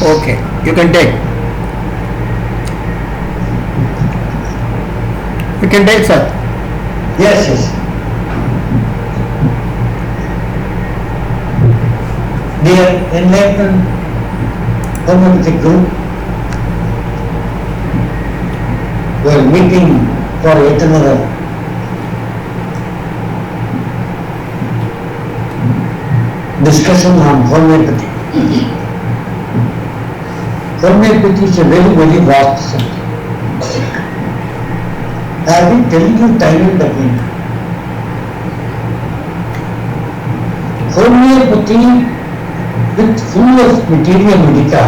Okay, you can take. You can take, sir. Yes, yes. Dear enlightened homeopathic group, we are meeting for yet another discussion on homeopathy. Homeopathy is a very, very vast subject. I have been telling you time and again. Homeopathy with full of materia medica,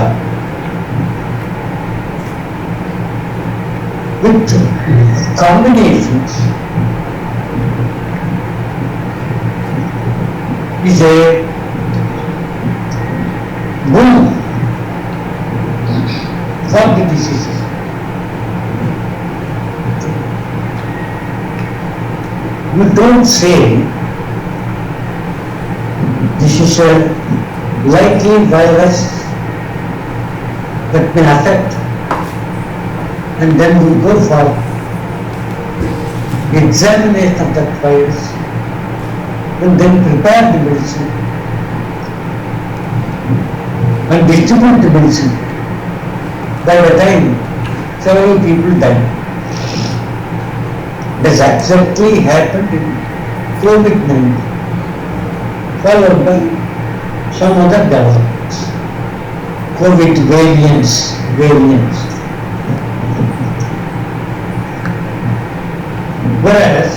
with combinations, is a boon for the diseases. You don't say this is a likely virus that may affect, and then we go for examination of that virus and then prepare the medicine and distribute the medicine. By the time several people die. This exactly happened in COVID-19, followed by some other developments. COVID variants. Whereas,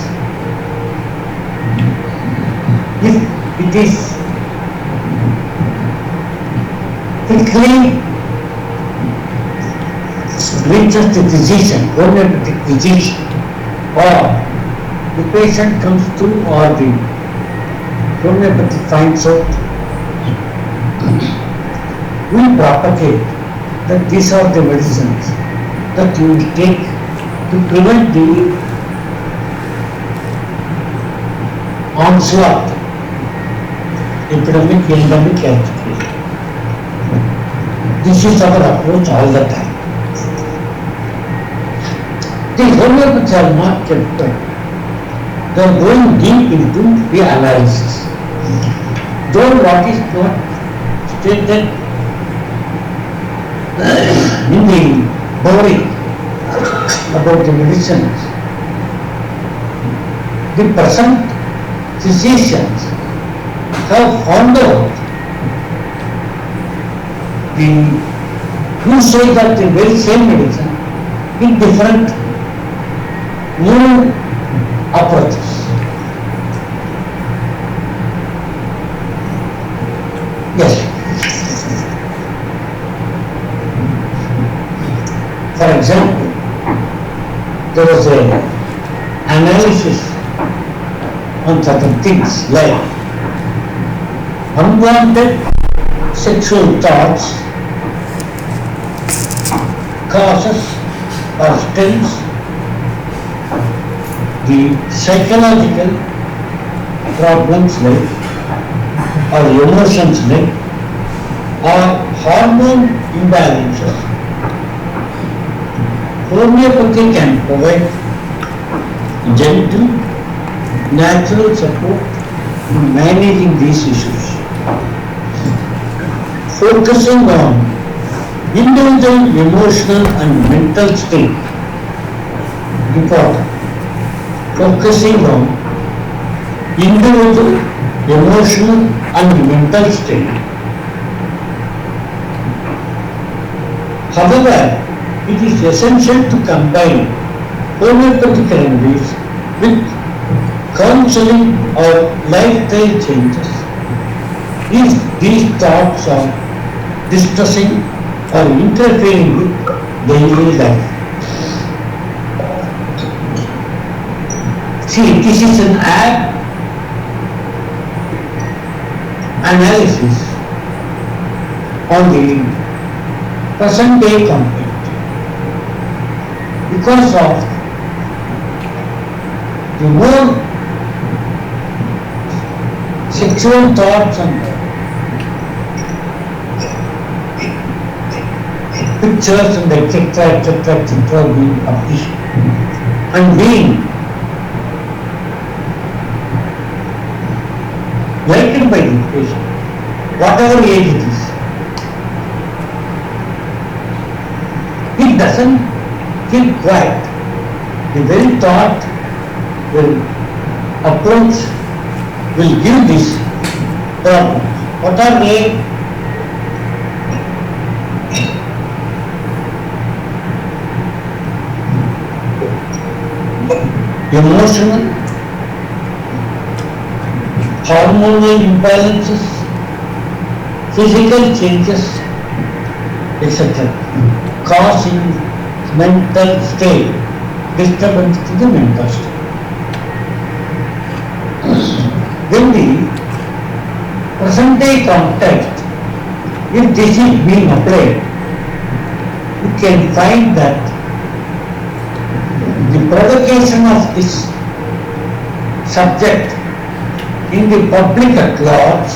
if it is quickly reaches the physician, homeopathic physician, or the patient comes to, or the homeopathy finds out, we propagate that these are the medicines that you will take to prevent the onslaught, epidemic, endemic, health. This is our approach all the time. The homeopaths are not kept quiet. They are going deep into the analysis. Though what is not stated in the body about the medicines, the present physicians have found out the usage of the very same medicine in different new approaches. Yes. For example, there was an analysis on certain things like unwanted sexual thoughts, causes or stems, the psychological problems like, or emotions like, or hormone imbalances. Homeopathy can provide gentle, natural support in managing these issues, focusing on individual emotional and mental state. Important. Focusing on individual emotional and mental state. However, it is essential to combine homeopathic remedies with counseling or lifestyle changes if these thoughts are distressing or interfering with daily life. See, this is an analysis on the present day context. Because of the more sexual thoughts and pictures and etc. etc. etc. being published and being liked by the patient, whatever age it is. It doesn't keep quiet. The very thought will approach, will give this problem. What are they? Emotional, hormonal imbalances, physical changes, etc. causing mental state, disturbance to the mental state. When the present day context, if this is being applied, you can find that the provocation of this subject in the public at large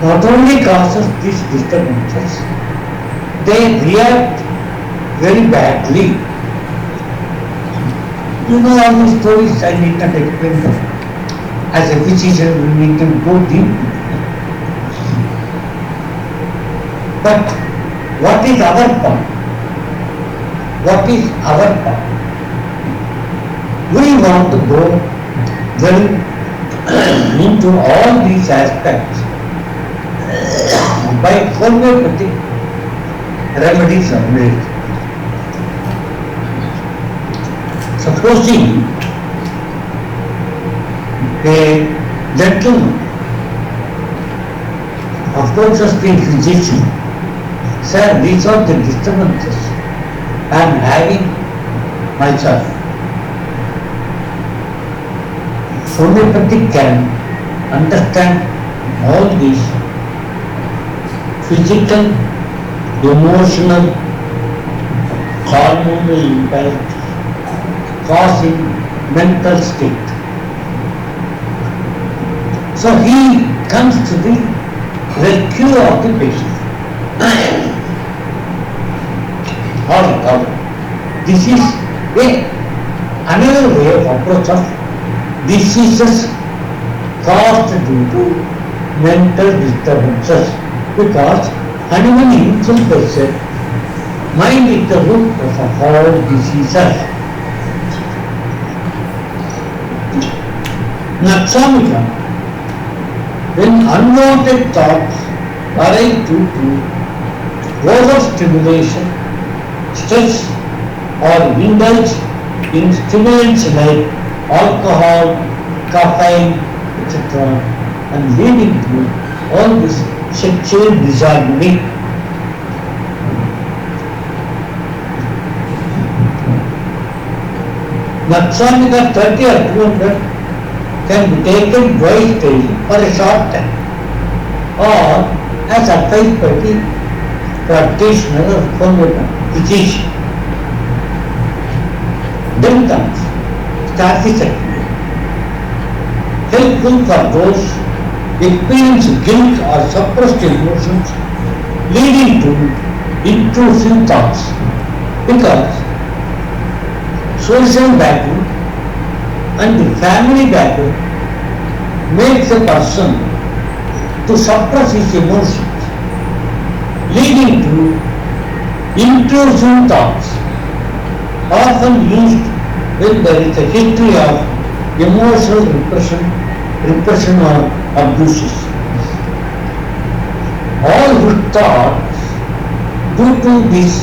not only causes these disturbances, they react very badly. You know all these stories, I need not explain them. As a physician, we need to go deep. But what is our part? What is our part? We want to go well into all these aspects by homeopathic remedies are made. Supposing a gentleman approaches the physician, sir, these are the disturbances I am having myself. Homeopathy can understand all these physical, emotional, hormonal imbalance causing mental state. So he comes to the rescue of the patient. All. This is another way of approach of diseases caused due to mental disturbances, because animal himself has said, mind is the root of all diseases. Naksamika, when unwanted thoughts arise due to overstimulation, stress, or indulge in stimulants like alcohol, caffeine, etc., and leading to all this sexual disharmony. Naksamika 30 or 200 can be taken twice daily for a short time, or as advised by the practitioner or physician. Then comes Staphylococcus, helpful for those experiencing guilt or suppressed emotions leading to intrusive thoughts, because social background and the family background makes a person to suppress his emotions, leading to intrusive thoughts, often used when there is a history of emotional repression or abuses. All his thoughts due to these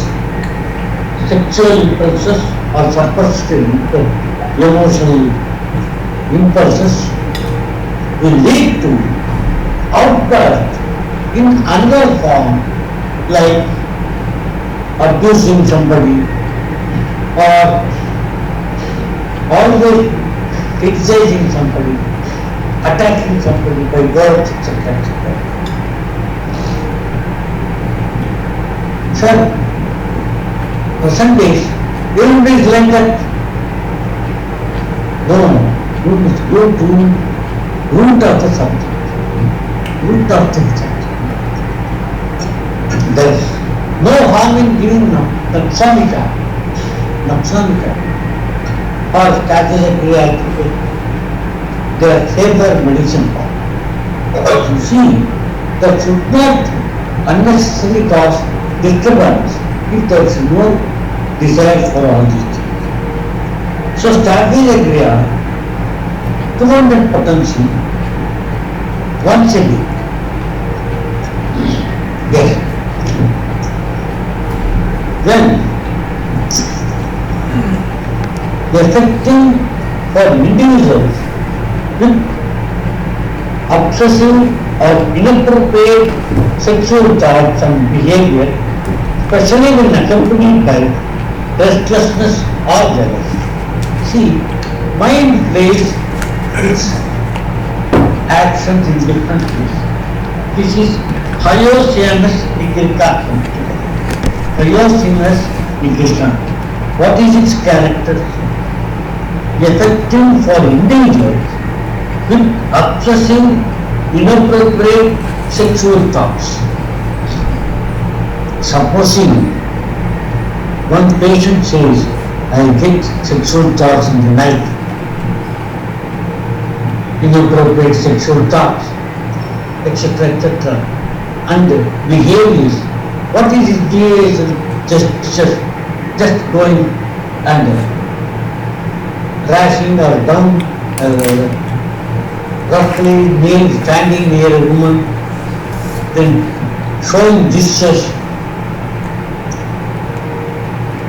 sexual impulses or suppressed emotional impulses will lead to outburst in another form, like abusing somebody or always criticizing somebody, attacking somebody by words, etc. etc. Sir, for some days, everybody is like that. No, you must go to root of the subject. Root of the subject. harm in giving Naxamika or status creative. They are safer medicine. You see, that should not unnecessarily cause disturbance if there is no desire for all these things. So status agria, 200 potency, once a day. Yes. Then, affecting for individuals with obsessive or inappropriate sexual thoughts and behavior, especially when accompanied by restlessness or jealousy. See, mind plays its actions in different ways. This is Hyoscyamus nigricans. Hyoscyamus nigricans. What is its character? Effective for individuals with obsessive, inappropriate sexual thoughts. Supposing one patient says, I get sexual thoughts in the night, inappropriate sexual thoughts, etc., etc., and behaviors. What is his behavior? Just going and crashing or down, roughly standing near a woman, then showing gestures,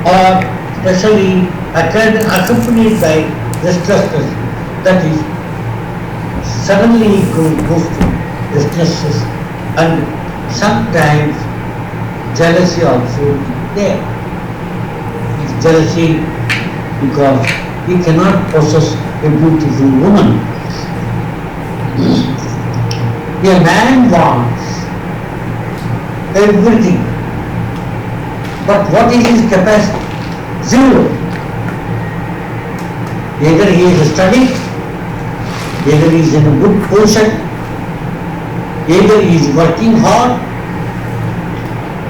or especially accompanied by restlessness, that is, suddenly goes to restlessness, and sometimes jealousy also there. It's jealousy because he cannot possess a beautiful woman. A man wants everything, but what is his capacity? Zero. Either he is studying, either he is in a good position, either he is working hard,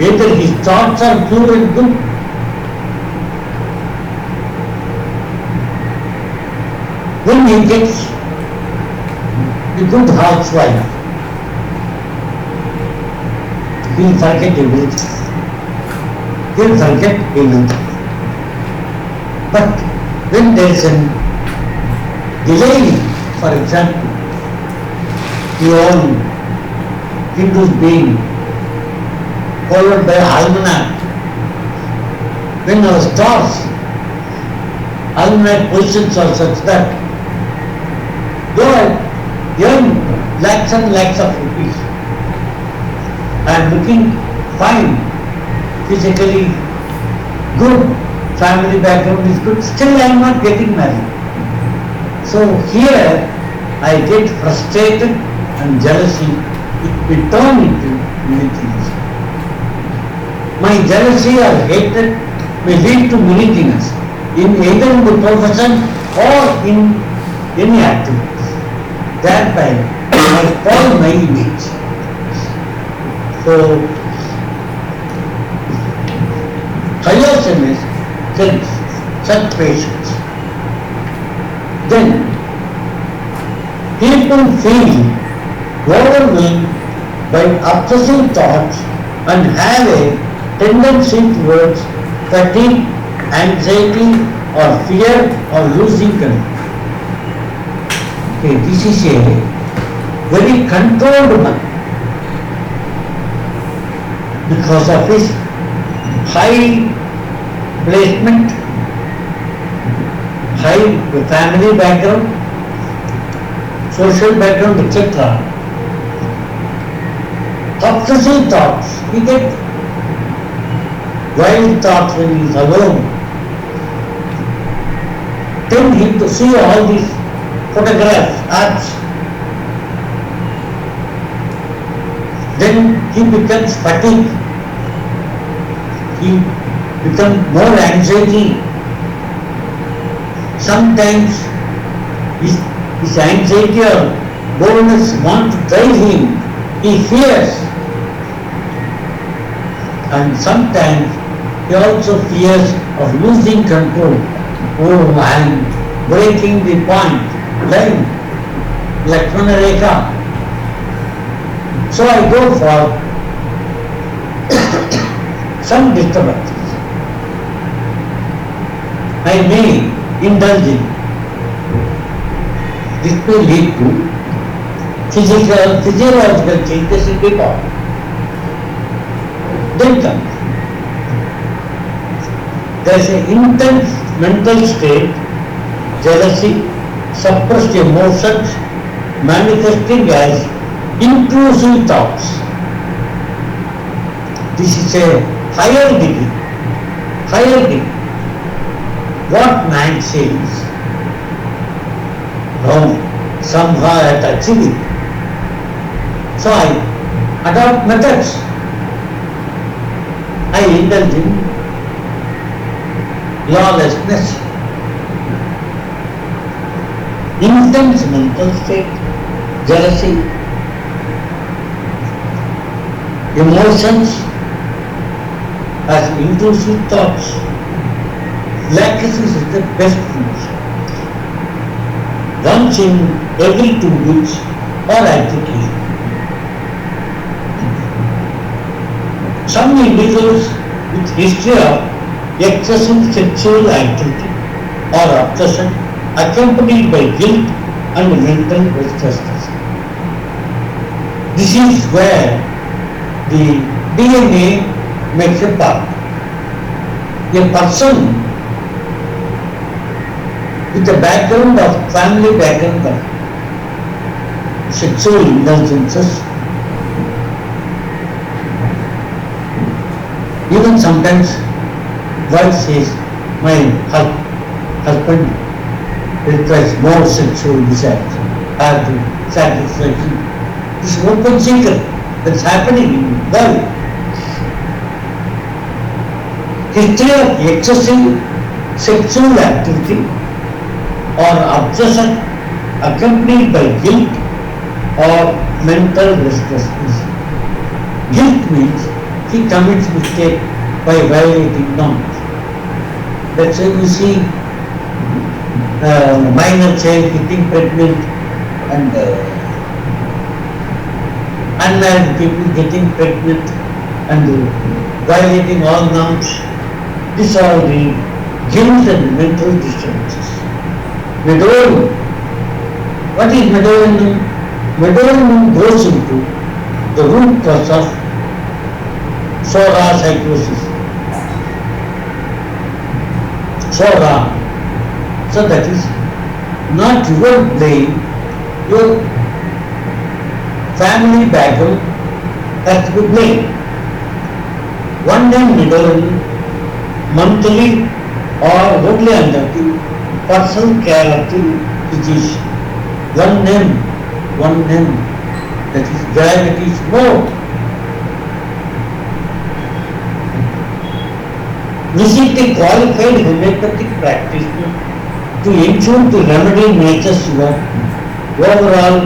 either his thoughts are pure and good. When he gets a good housewife, he'll forget everything. He'll forget everything. But when there is a delay, for example, the all Hindus being followed by almanac, when our stars, almanac positions are such that they earn lakhs and lakhs of rupees. I am looking fine, physically good, family background is good, still I am not getting married. So here I get frustrated and jealousy, it will turn into many things. My jealousy or hatred may lead to many things, either in the profession or in any activity. Thereby, I spoil my image. So, Hyoscyamus helps such patients. Then, people feel overwhelmed by obsessive thoughts and have a tendency towards fatigue, anxiety, or fear or losing control. Okay, this is a very controlled man because of his high placement, high family background, social background, etc. Obsessive thoughts, he gets wild thoughts when he is alone. Then he to see all these photographs, arts. Then he becomes fatigued. He becomes more anxiety. Sometimes his anxiety or boldness want to drive him. He fears. and sometimes he also fears of losing control. Oh, I am breaking the point, line, Lakshmana Rekha. So I go for some disturbances. I may indulge in. This may lead to physiological changes in the body. Then comes, there is an intense mental state, jealousy, suppressed emotions, manifesting as intrusive thoughts. This is a higher degree. Higher degree. What man says, no, somehow I have achieved it. So I adopt methods. I indulge in lawlessness, intense mental state, jealousy, emotions as intrusive thoughts. Lachesis is the best function. Once in every 2 weeks or application. Some individuals with history of excessive sexual activity or obsession accompanied by guilt and mental restlessness. This is where the DNA makes a part. A person with a background of family background of sexual indulgences, even sometimes wife says, my husband requires more sexual desires, I have to satisfy him. This is open secret that's happening in the world. History of excessive sexual activity or obsession accompanied by guilt or mental restlessness. Guilt means he commits mistake by violating norms. That's why you see minor child getting pregnant and unmarried people getting pregnant and violating all norms. These are the guilt and mental disturbances. Medorinum. What is medorinum? Medorinum goes into the root cause of Sora psychosis. Sora. So that is not your blame, your family background has to be blamed. One name medorinum monthly or only under the personal care of the physician. One name, that is gravity is more. Visit a qualified homeopathic practitioner to ensure to remedy nature's your overall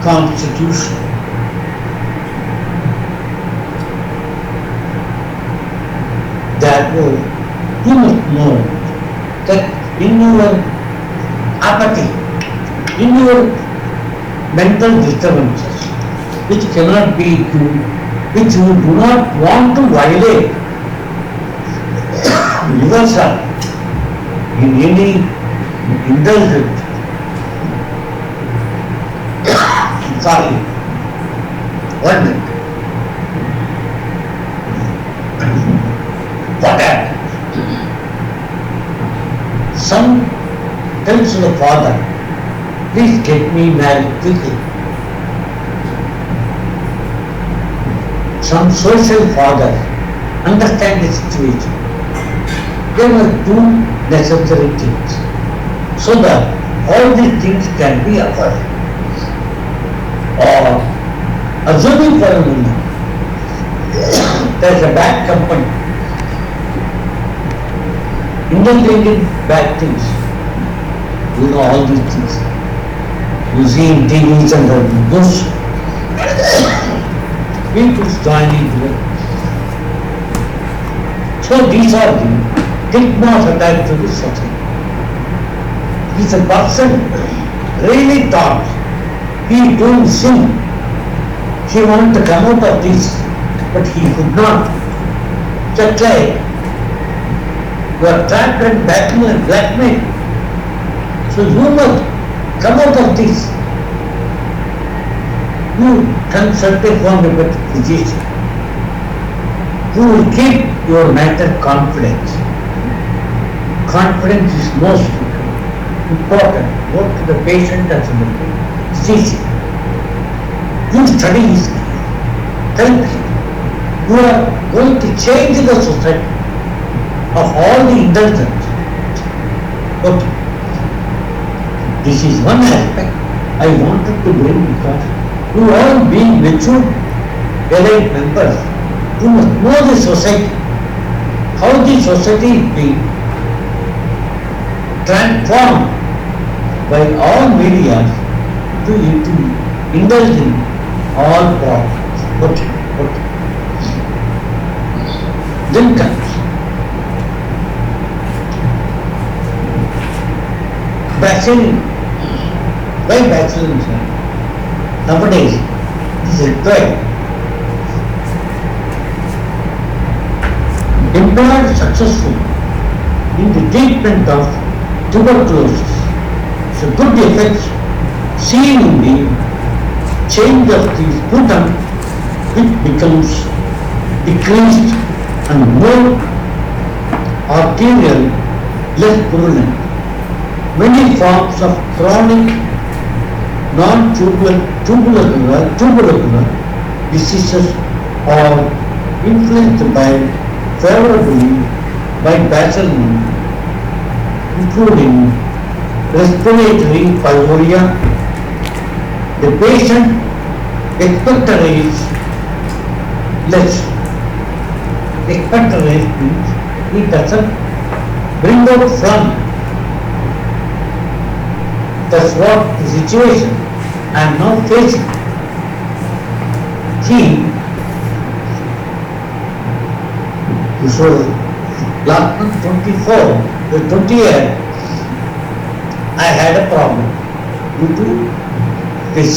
constitution. Therefore, you must know that in your apathy, in your mental disturbances, which cannot be cured, which you do not want to violate yourself in any indulgent. Sorry, 1 minute. What happened? Son tells the father, please get me married quickly. Some social fathers understand the situation. They must do necessary things so that all these things can be avoided. Or assuming for a moment there is a bad company indulging in bad things. You know all these things. You see in TVs and the news. People join into it. So these are the stigmas attached to the society. If a person really thought he is doing sin, he wanted to come out of this, but he could not. Just like you are trapped and blackmail. So you must come out of this. You consult a homeopathic physician who will keep your matter confidence. Confidence is most important, both to the patient and to the physician. You study his case. Tell him you are going to change the society of all the indulgence. Okay. This is one aspect I wanted to bring because you all being mature elite members, you must know the society, how the society is being transformed by all media to indulge in all problems. Okay. Then comes bachelor. Why bachelor? Nowadays, it is required. Employed successfully in the treatment of tuberculosis. So good effects seen in the change of the sputum, which becomes decreased and more arterial, less purulent. Many forms of chronic non-tubercular diseases are influenced favorably by bacillus, including respiratory pylorrhea. The patient expected age less. Expected age means he doesn't bring out phlegm. That's what the situation I am now facing. So last month 24, the 20th, I had a problem due to this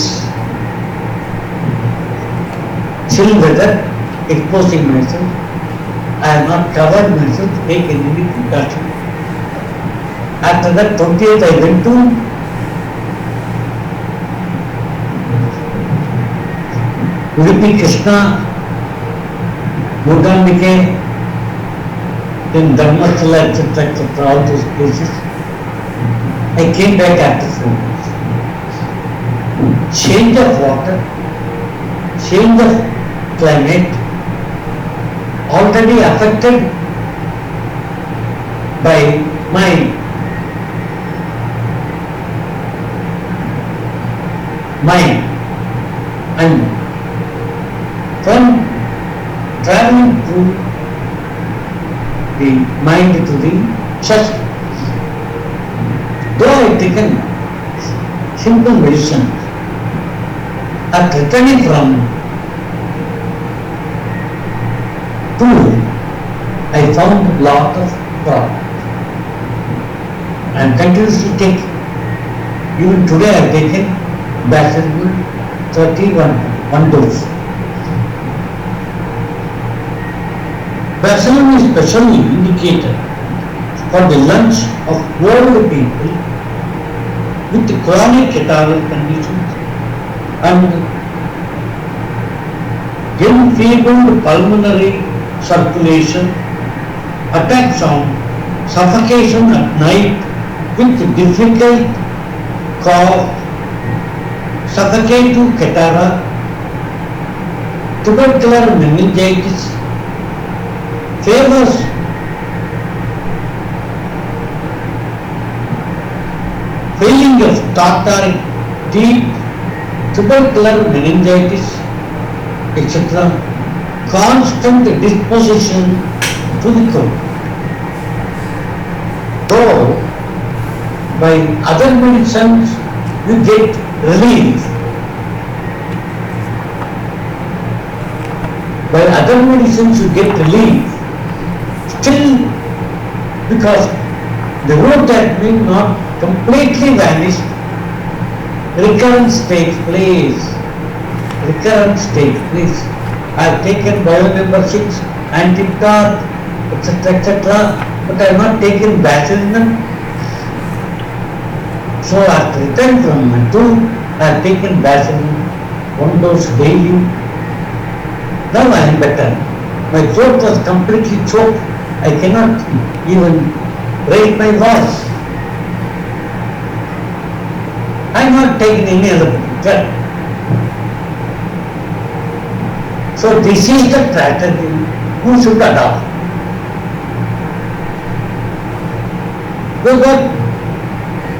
chill weather, exposing myself. I have not covered myself to take any precaution. After that 20th, I went to Udupi Krishna, Murgambike, then Dharmachala, etc., all those places. I came back after 4 months. Change of water, change of climate, already affected by my mind, and from traveling through the mind to the chest. Though I have taken simple medicine, after returning from tour, I found a lot of problems. I am continuously taking. Even today I have taken Bacillus 1 dose. Bacillus is specially indicated for the lungs of older people with chronic catarrhal conditions and enfeebled pulmonary circulation, attacks on suffocation at night with difficult cough, suffocating catarrh, tubercular meningitis, favors failing of tartaric deep, tubercular meningitis, etc. Constant disposition to the cold. Though by other medicines you get relief. By other medicines you get relief. still, because the root has been not completely vanished, recurrence takes place. Recurrence takes place. I have taken bio number 6, antidote, etc., but I have not taken bacillin. So after return from my tour, I have taken bacillin, 1 dose daily. Now I am better. My throat was completely choked. I cannot even raise my voice. I am not taking any other drug. So this is the strategy you should adopt. We got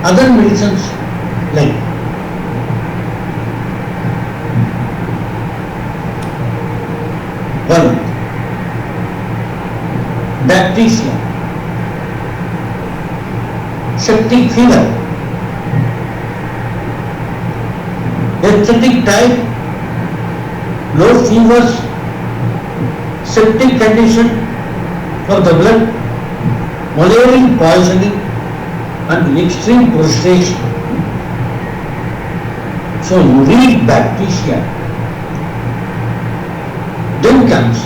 other medicines like one, bacteria, septic fever, aesthetic type, low fevers, septic condition of the blood, malarial poisoning, and extreme prostration. So you read bacteria. Then comes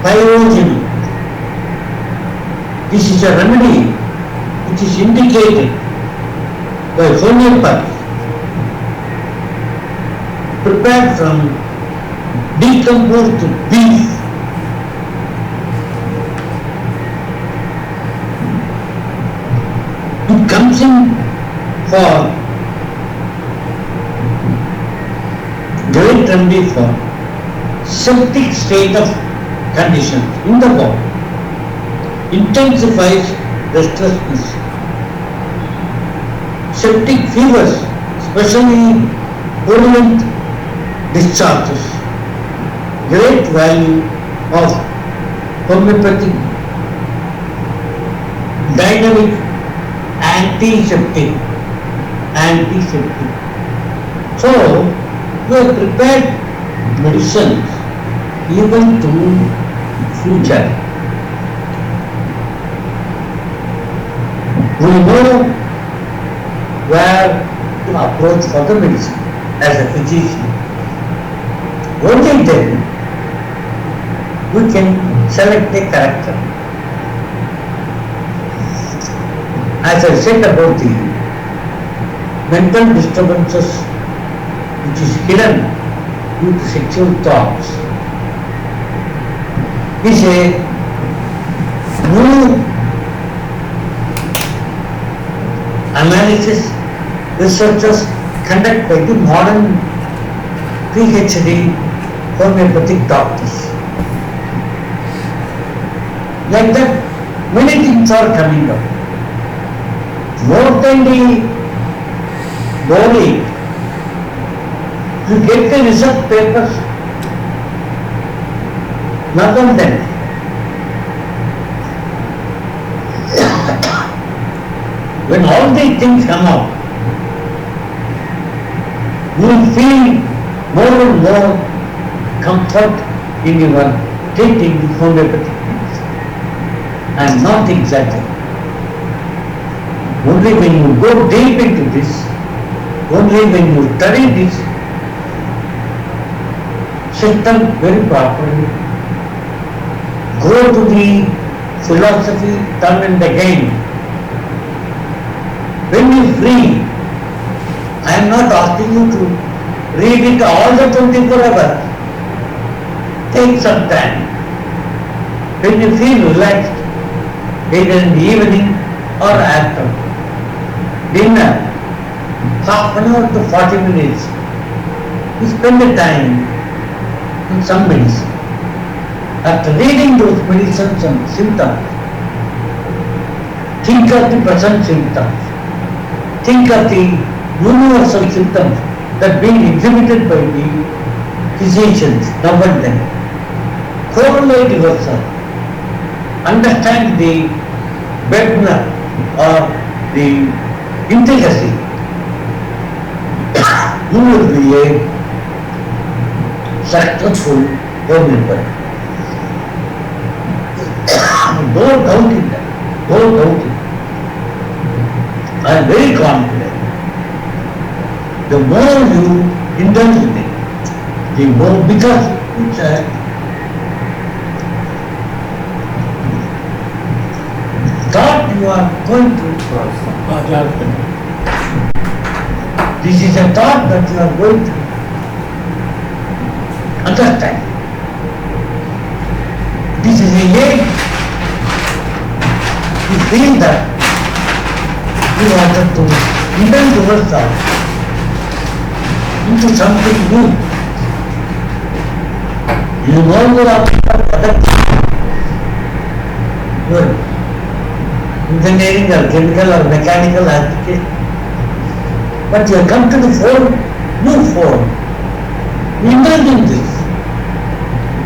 pyrogen. This is a remedy which is indicated by homeopathy, prepared from decomposed beef. It comes in for great remedy for septic state of conditions in the body, intensifies restlessness, septic fevers, especially purulent discharges, great value of homeopathic dynamic antiseptic. So we have prepared medicines even to future. We know where to approach for the medicine as a physician. Only then we can select a character. As I said about the mental disturbances which is hidden due to sexual thoughts, is a new analysis researchers conduct by the modern PhD homeopathic doctors. Like that, many things are coming up. More than the body, you get the research papers, nothing then. When all these things come out, you will feel more and more comfort in your taking the homeopathic medicine. And not exactly. Only when you go deep into this, only when you study this system very properly, go to the philosophy time and again. When you free, I am not asking you to read it all the 24 hours. Take some time. When you feel relaxed, either in the evening or after dinner, half an hour to 40 minutes, you spend the time on some medicine. After reading those medicines and symptoms, think of the present symptoms. Think of the universal symptoms that are being exhibited by the physicians now and then. Correlate yourself. Understand the Wegener or the intricacy. You will be a successful homeopath. Don't doubt in that. No doubt in that. I am very confident. The more you indulge in it, the more, because it's a thought you are going to, this is a thought that you are going to understand. This is a age you feel that you wanted to indulge yourself into something new. You no longer have other your engineering or chemical or mechanical application. But you have come to the form, new form. Indulge in this.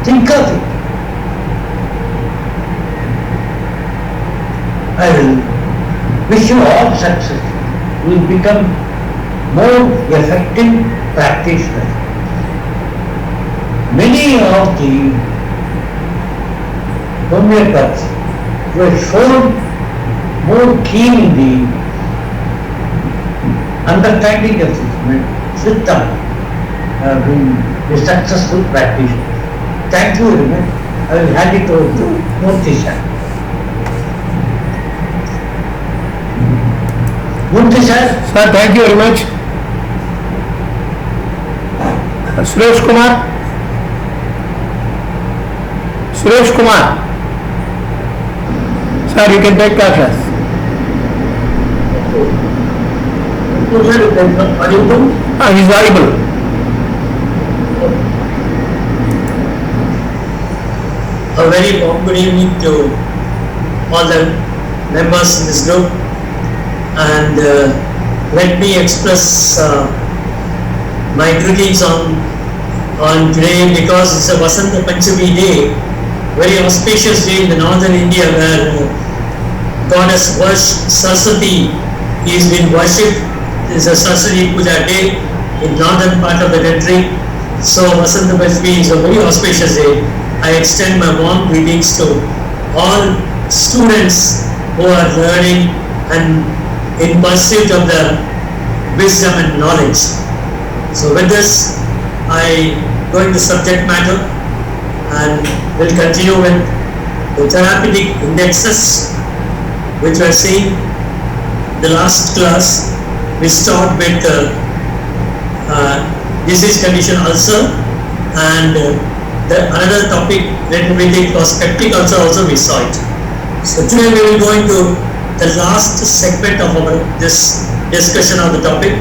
Think of it. I will wish you all success. You will become more effective practitioners. Many of the homeopaths were shown more keen in the understanding of this system, being a successful practitioner. Thank you very much. I will hand it over to Murthy sir. Murthy sir. Sir, thank you very much. Suresh Kumar. Suresh Kumar. Sir, you can take classes. He's audible. A very warm good evening to all the members in this group, and let me express my greetings on today, because it's a Vasanta Panchami day, very auspicious day in the northern India, where goddess Saraswati is being worshipped. It's a Saraswati Puja day in northern part of the country. So Vasanta Panchami is a very auspicious day. I extend my warm greetings to all students who are learning and in pursuit of the wisdom and knowledge. So with this, I go into subject matter and will continue with the therapeutic indexes, which we are seeing. The last class we start with disease condition ulcer, and another topic related was peptic ulcer, also we saw it. So today we will go into the last segment of this discussion of the topic,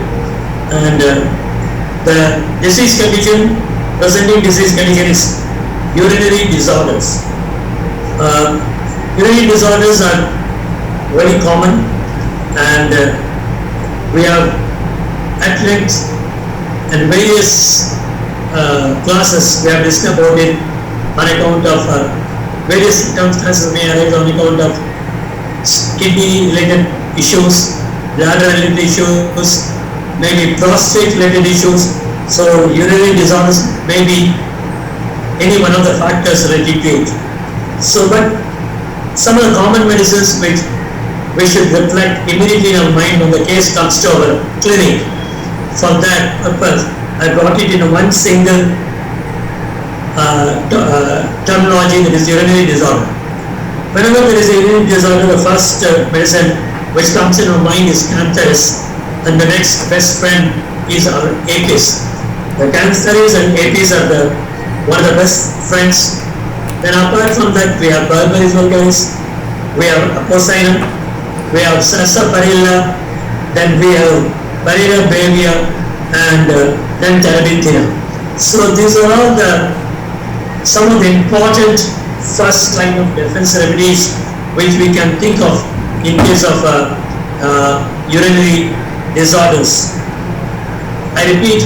and the disease condition, presenting disease condition is urinary disorders. Urinary disorders are very common, and we have at length and various classes we have discussed about it on account of various circumstances may arise on account of kidney related issues, bladder related issues, maybe prostate related issues. So urinary disorders may be any one of the factors related to it. So, but some of the common medicines which we should reflect immediately in our mind when the case comes to our clinic. For that purpose, I brought it in one single terminology, that is urinary disorder. Whenever there is a urinary disorder, the first medicine which comes in our mind is Cantharis, and the next best friend is our Apis. The Cantharis and Apis are one of the best friends. Then apart from that, we have Berberis vulgaris, we have Apocynon, we have Sarsaparilla, then we have Barilla brevia, and then Terebinthina. So these are all some of the important first line of defense remedies which we can think of in case of urinary disorders. I repeat,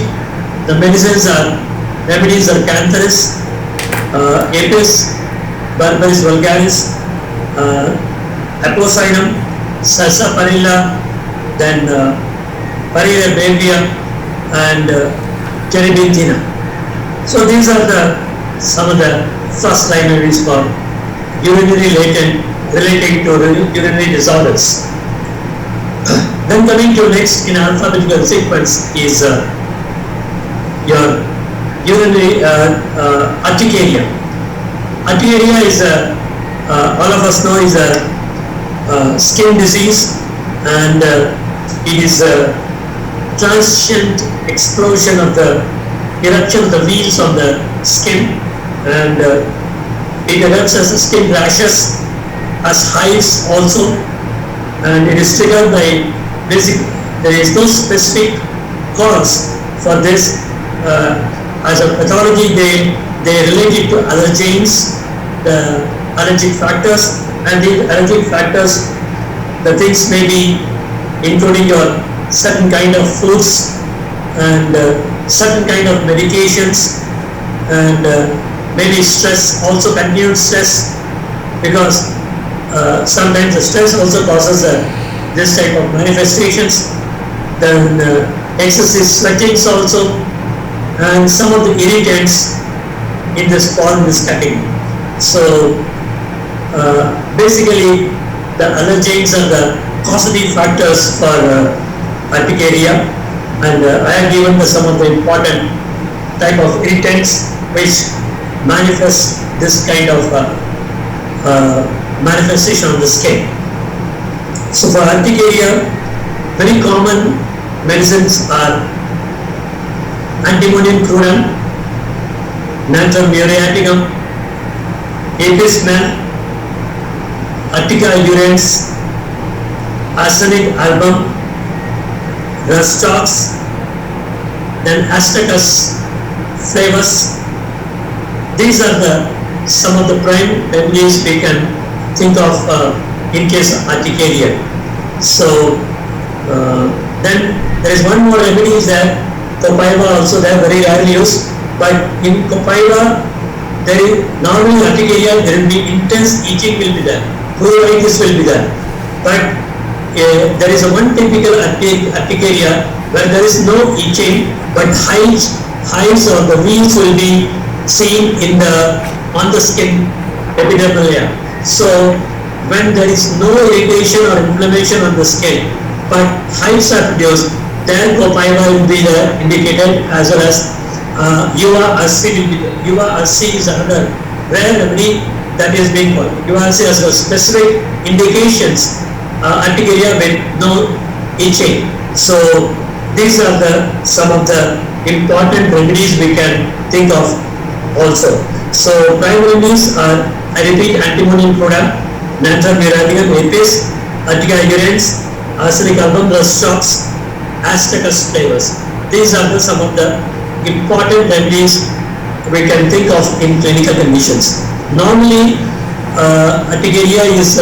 the remedies are Cantharis, Apis, Berberis vulgaris, Apocynon, Sarsaparilla, then Barilla brevia, and Terebinthina. So these are some of the first line remedies for urinary latent relating to urinary disorders. Then coming to next in alphabetical sequence is your urinary urticaria. Urticaria is all of us know is a skin disease, and it is a transient explosion of the eruption of the wheals on the skin, and it erupts as skin rashes, as hives also, and it is triggered by there is no specific cause for this. As a pathology, they relate it to allergens, the allergic factors, and the allergic factors, the things may be including your certain kind of foods and certain kind of medications, and maybe stress, also continued stress, because sometimes the stress also causes this type of manifestations. Then excessive sweatings also, and some of the irritants in this form this category. So basically the allergens are the causative factors for urticaria, and I have given some of the important type of irritants which manifest this kind of manifestation on the skin. So for urticaria, very common medicines are antimonium crudum, natrum muriaticum, apis mel, Urtica urens, arsenic album, Rustox, then Astacus flavus. These are some of the prime remedies we can think of in case of urticaria. So then there is one more remedy is that copaiba also, they are very rarely used, but in copaiba there is normally urticaria, there will be intense itching will be there, pruritus will be there, but there is a one typical urticaria where there is no itching, but hives or the wheals will be seen on the skin epidermal layer. So when there is no irritation or inflammation on the skin, but hives are produced, then copaiba will be indicated, as well as URC will be there. URC is another rare remedy that is being called. URC has a specific indications, urticaria with no itching. So these are some of the important remedies we can think of also. So prime remedies are, I repeat, antimonium crudum, natrum muriaticum, apis, Urtica urens, arsenic album, Rustox, Astacus flavus. These are some of the important remedies we can think of in clinical conditions. Normally, urticaria is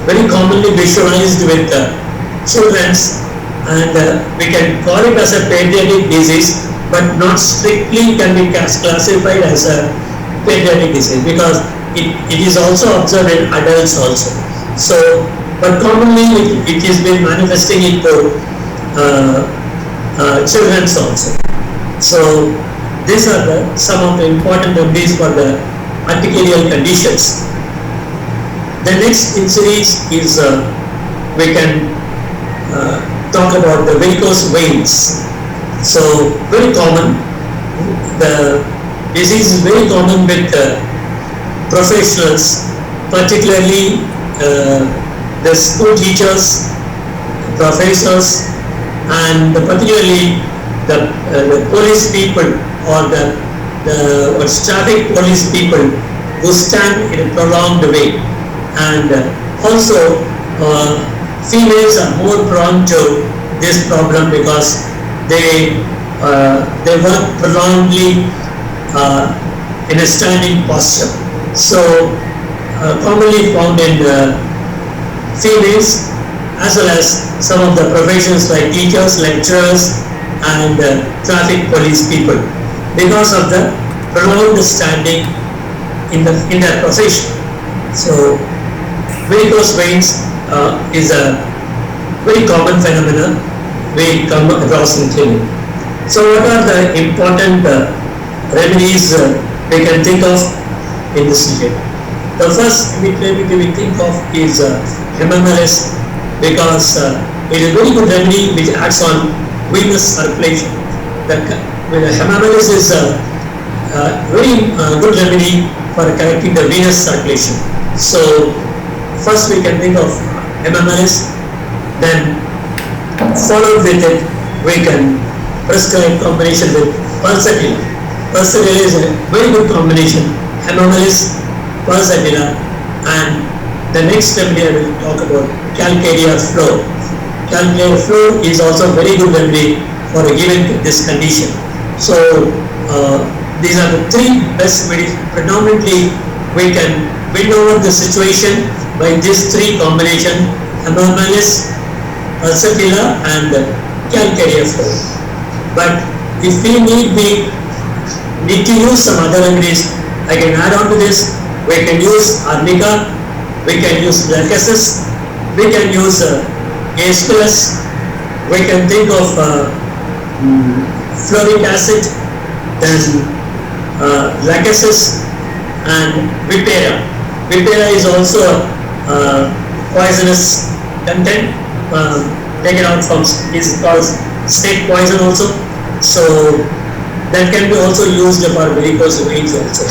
very commonly visualized with children's, and we can call it as a pediatric disease, but not strictly can be classified as a pediatric disease, because it is also observed in adults also. So, but commonly it is been manifesting into children's also. So these are some of the important remedies for the urticarial conditions. The next in series is we can talk about the varicose veins. So very common, the disease is very common with professionals, particularly the school teachers, professors, and particularly the police people, or the traffic police people who stand in a prolonged way, and also females are more prone to this problem because they work prolongedly in a standing posture. So commonly found in females, as well as some of the professions like teachers, lecturers, and traffic police people, because of the prolonged standing in their profession. So varicose veins is a very common phenomenon we come across in clinic. So what are the important remedies we can think of in this region? The first remedy we think of is hemamalis, because it is a very good remedy which acts on venous circulation. The hemamalis is a very good remedy for correcting the venous circulation. So first we can think of hemamalis, then followed with it we can prescribe combination with pulsatilla. Pulsatilla is a very good combination, hemamalis, pulsatilla, and the next remedy I will talk about, calcarea floor. Calcarea floor is also a very good remedy for a given this condition. So these are the three best remedies. Predominantly we can win over the situation by these three combination, hemamalis, pulsatilla and calcarea floor. But if we need to use some other remedies, I can add on to this. We can use arnica, we can use lachesis, we can use Aeschylus, we can think of fluoric acid, then lachesis and vipera. Vipera is also poisonous content, taken out from, is called snake poison also. So that can be also used for varicose veins also.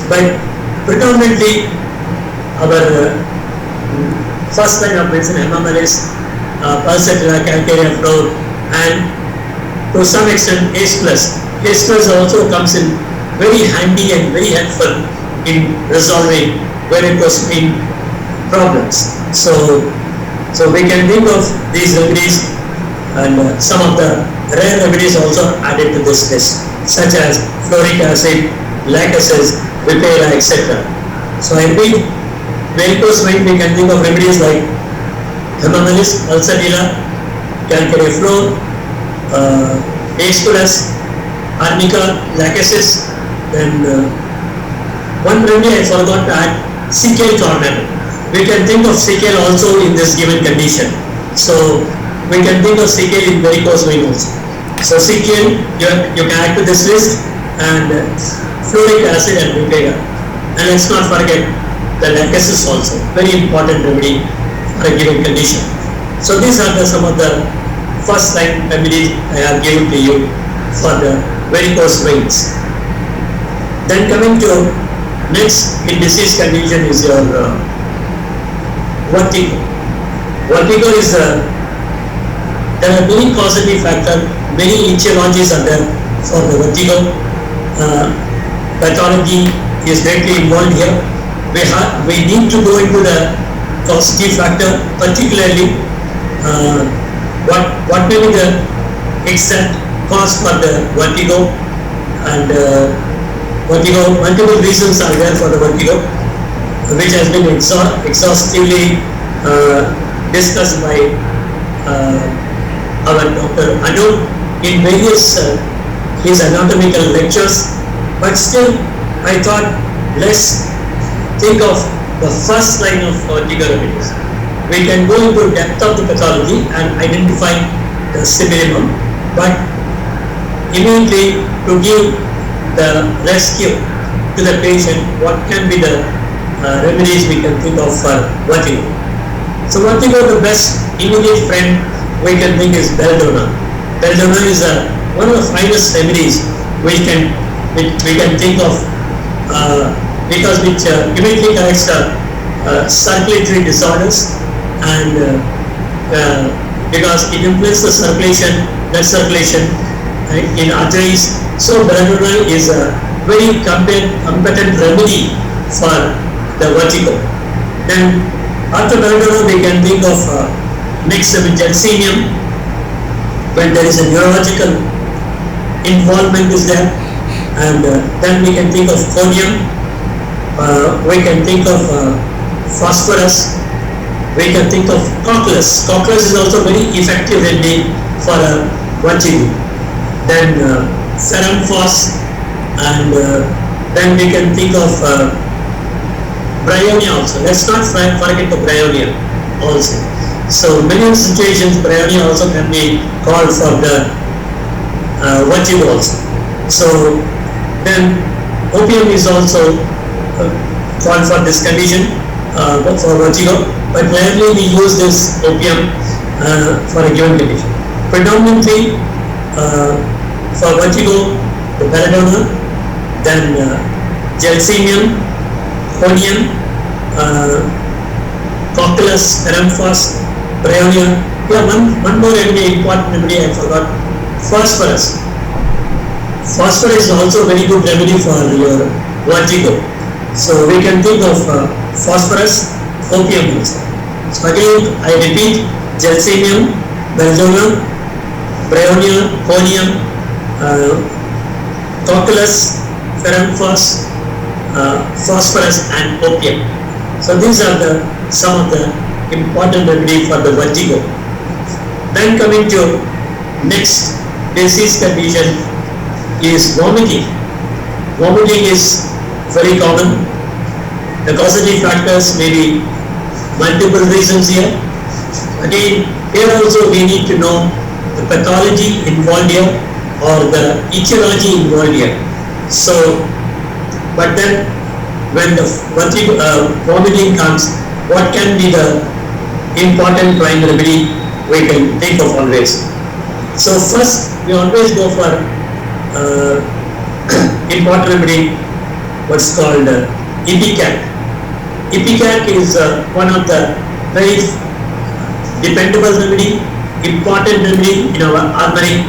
But predominantly our first line of medicine, hemamalis, pulsatilla, calcarea floor, and to some extent Aeschylus. Aeschylus also comes in very handy and very helpful in resolving varicose vein problems. So we can think of these remedies, and some of the rare remedies also added to this list, such as fluoric acid, lachesis, vipera, etc. So I repeat, varicose vein we can think of remedies like hemamalis, pulsatilla, calcarea floor, Aeschylus, arnica, lachesis. Then one remedy I forgot to add, Sickle tornado. We can think of Sickle also in this given condition. So we can think of Sickle in varicose vein also. So Sickle, you can add to this list, and fluoric acid and vipera. And let's not forget the lachesis also, very important remedy for a given condition. So these are some of the first line remedies I have given to you for the varicose veins. Then coming to next in disease condition is your vertigo. Vertigo is there are many causative factors, many etiologies are there for the vertigo. Pathology is greatly involved here. We need to go into the causative factor, particularly what may be the exact cause for the vertigo, and vertigo, multiple reasons are there for the vertigo, which has been exhaustively discussed by our Dr. Anup in various his anatomical lectures. But still, I thought, let's think of the first line of vertigo remedies. We can go into depth of the pathology and identify the symptom, but immediately to give the rescue to the patient, what can be the remedies we can think of for vertigo. So vertigo, the best immediate friend we can think is belladonna. Belladonna is one of the finest remedies we can think of, because which immediately corrects circulatory disorders, and because it improves the circulation, blood circulation in arteries. So belladonna is a very competent remedy for the vertigo. Then after belladonna we can think of next gelsemium, when there is a neurological involvement is there, and then we can think of chonium, we can think of phosphorus, we can think of cocculus. Cocculus is also very effective remedy for vertigo. Then ferrum phos, and then we can think of bryonia also. Let's not forget the bryonia also. So many situations bryonia also can be called for the vertigo also. So then opium is also called for this condition for vertigo, but rarely we use this opium for a given condition. Predominantly for vertigo, the belladonna, then gelsemium, conium, cocculus, paraphos, bryonia. Yeah, one more remedy, important remedy I forgot. Phosphorus. Phosphorus is also a very good remedy for your vertigo. So we can think of phosphorus, opium also. So again, I repeat, gelsemium, belladonna, bryonia, conium, cocculus, paraphos, phosphorus and opium. So these are some of the important remedy for the vertigo. Then coming to next disease condition is vomiting. Vomiting is very common. The causative factors may be multiple reasons here. Again, here also we need to know the pathology involved here or the etiology involved here. So, but then when the vomiting comes, what can be the important prime remedy we can think of always? So first, we always go for important remedy, what's called Ipecac. Ipecac is one of the very dependable remedy, important remedy in our armory,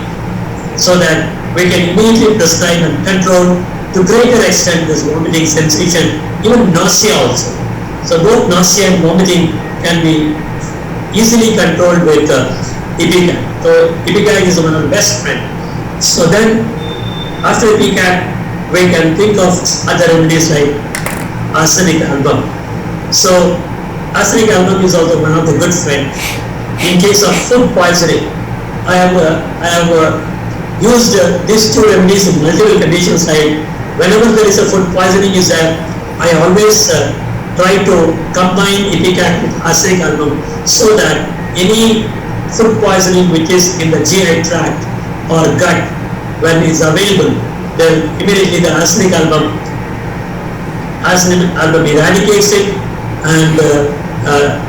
so that we can immediately prescribe and control to greater extent this vomiting sensation, even nausea also. So both nausea and vomiting can be easily controlled with Ipecac. So Ipecac is one of the best friends. So then after Ipecac, we can think of other remedies like arsenic album. So arsenic album is also one of the good friends. In case of food poisoning, I have used these two remedies in multiple conditions. Whenever there is a food poisoning is there, I always try to combine Ipecac with arsenic album so that any food poisoning which is in the GI tract or gut, when it's available, then immediately the arsenic album eradicates it, and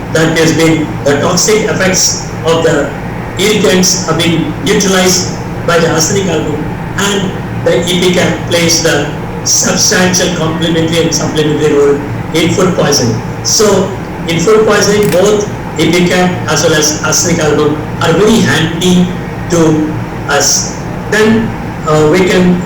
that has been the toxic effects of the irritants have been neutralized by the arsenic album, and the Ipecac plays the substantial complementary and supplementary role in food poisoning. So in food poisoning, both Ipecac as well as arsenic album are very handy to us. Then we can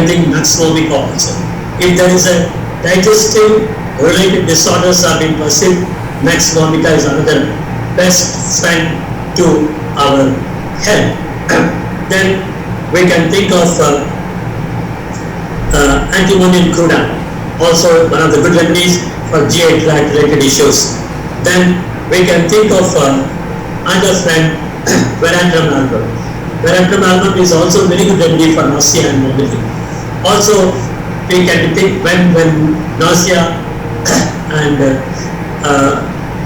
think Nux vomica also. If there is a digestive related disorders are being perceived, Nux vomica is another best friend to our health. Then we can think of antimonium cruda, also one of the good remedies for GI tract related issues. Then we can think of another friend, Veratrum album. Veratrum album is also very good remedy for nausea and vomiting. Also, we can think when nausea and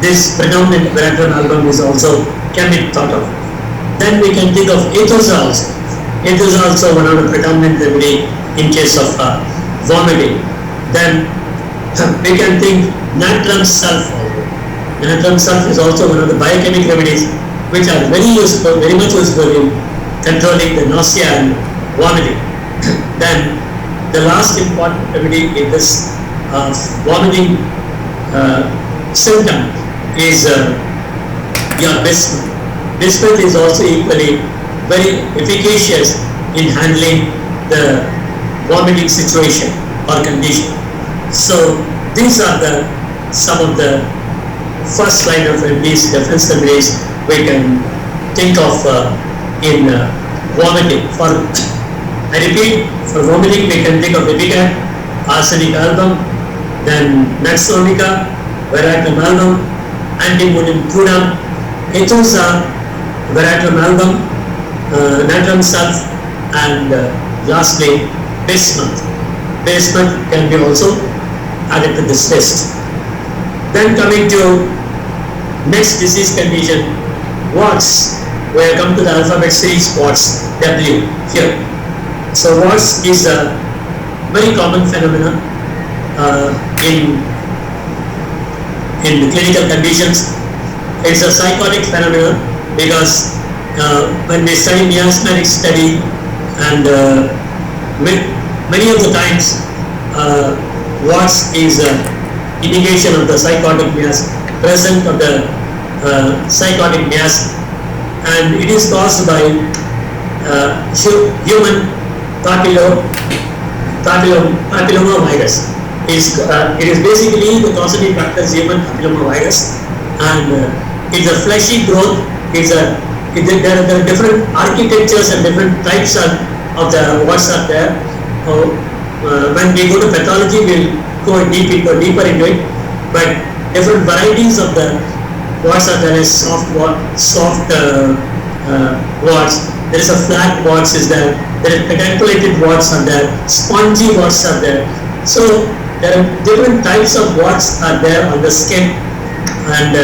this predominant Veratrum album is also can be thought of. Then we can think of Ethosa also. Ethosa also one of the predominant remedy in case of vomiting. Then we can think natrum sulph. Natrum sulph is also one of the biochemical remedies which are very useful, very much useful in controlling the nausea and vomiting. Then the last important remedy in this vomiting symptom is your bismuth. Bismuth is also equally very efficacious in handling the vomiting situation or condition. So these are some of the first line of remedies, defense remedies we can think of in vomiting. I repeat, for vomiting we can think of Ipecac, arsenic album, then Nux vomica, Veratrum album, antimonium cruda, Ethosa, Veratrum album, natrum sulph, and lastly bismuth. Bismuth can be also added to this list. Then coming to next disease condition, warts. We have come to the alphabet series warts, W here. So warts is a very common phenomenon. in clinical conditions. It's a psychotic phenomenon because when we study miasmatic study and many of the times Watts is indication of the psychotic miasm, present of the psychotic miasm, and it is caused by human papilloma virus. It is basically the causative factor is human papilloma virus, and it's a fleshy growth. There are different architectures and different types of the Watts are there. When we go to pathology, we'll go deeper into it. But different varieties of the Watts are there. Is soft Watts. There is a flat Watts is there. There is pedunculated Watts are there. Spongy Watts are there. So there are different types of Watts are there on the skin, and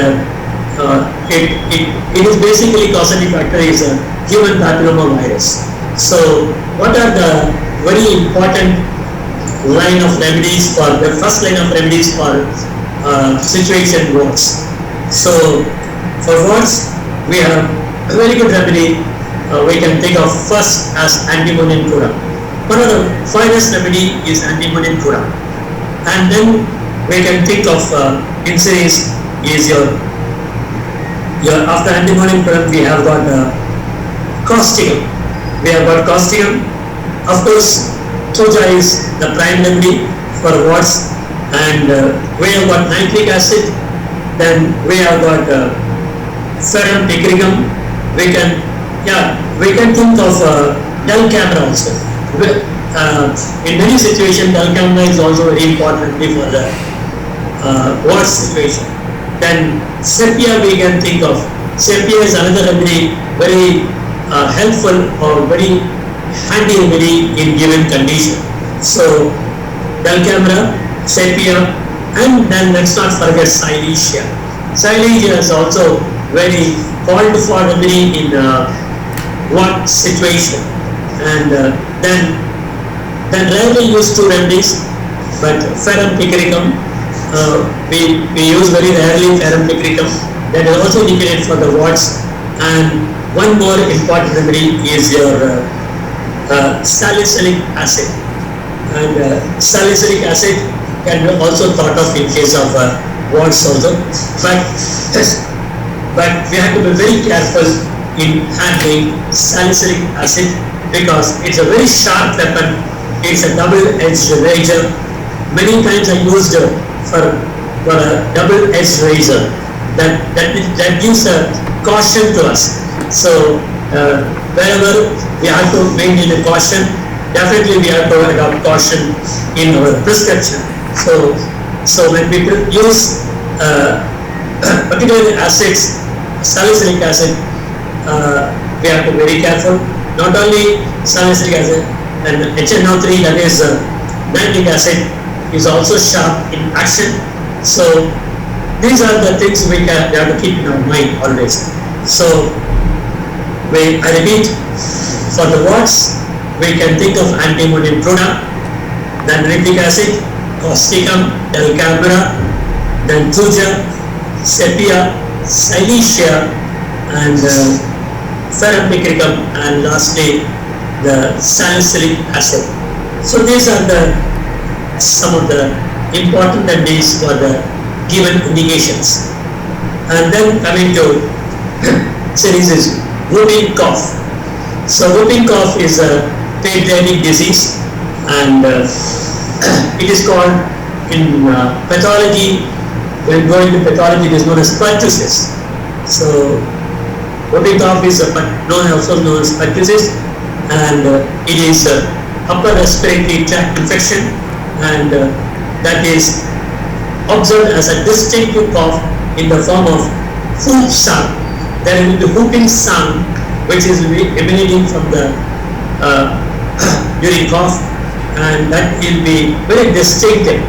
it is basically causative factor is a human papilloma virus. So what are the very important line of remedies for the first line of remedies for situation Watts? So for Watts we have a very good remedy. We can think of first as antimonium cura. One of the finest remedy is antimonium cura, and then we can think of in series is your after antimonium cura we have got causticum. We have got causticum. Of course, Thuja is the prime remedy for Watts, and we have got nitric acid. Then we have got ferrum picricum. We can think of Dellcamera also. In many situations, Dellcamera is also very important for the Watts situation. Then sepia we can think of. Sepia is another remedy, very helpful or very handy remedy in given condition. So Dellcamera, sepia, and then let's not forget Silesia. Silesia is also very called for remedy in what situation, and then rarely used two remedies, but ferrum picricum we use very rarely ferrum picricum. That is also indicated for the Watts. And one more important remedy is your salicylic acid, and salicylic acid can be also thought of in case of Watts also, but we have to be very careful in handling salicylic acid because it's a very sharp weapon. It's a double-edged razor. Many times I used for a double-edged razor. That gives a caution to us. So wherever we have to maintain a caution, definitely we have to adopt caution in our prescription. So when people use particular acids, salicylic acid, we have to be very careful. Not only salicylic acid, and HNO3, that is nitric acid, is also sharp in action. So these are the things we have to keep in our mind always. So I repeat, for the Watts we can think of antimonium cura, then nitric acid, causticum, Dellcamera, then Thuja, sepia, Silesia, and ferrum picricum, and lastly the salicylic acid. So these are some of the important remedies for the given indications. And then coming to series is whooping cough. So whooping cough is a pediatric disease, and it is called in pathology. When going to pathology, it is known as pertussis. So whooping cough is also known as pertussis, and it is upper respiratory tract infection, and that is observed as a distinctive cough in the form of whoop sound. There will be the whooping sound which is emanating from the during cough, and that will be very distinctive.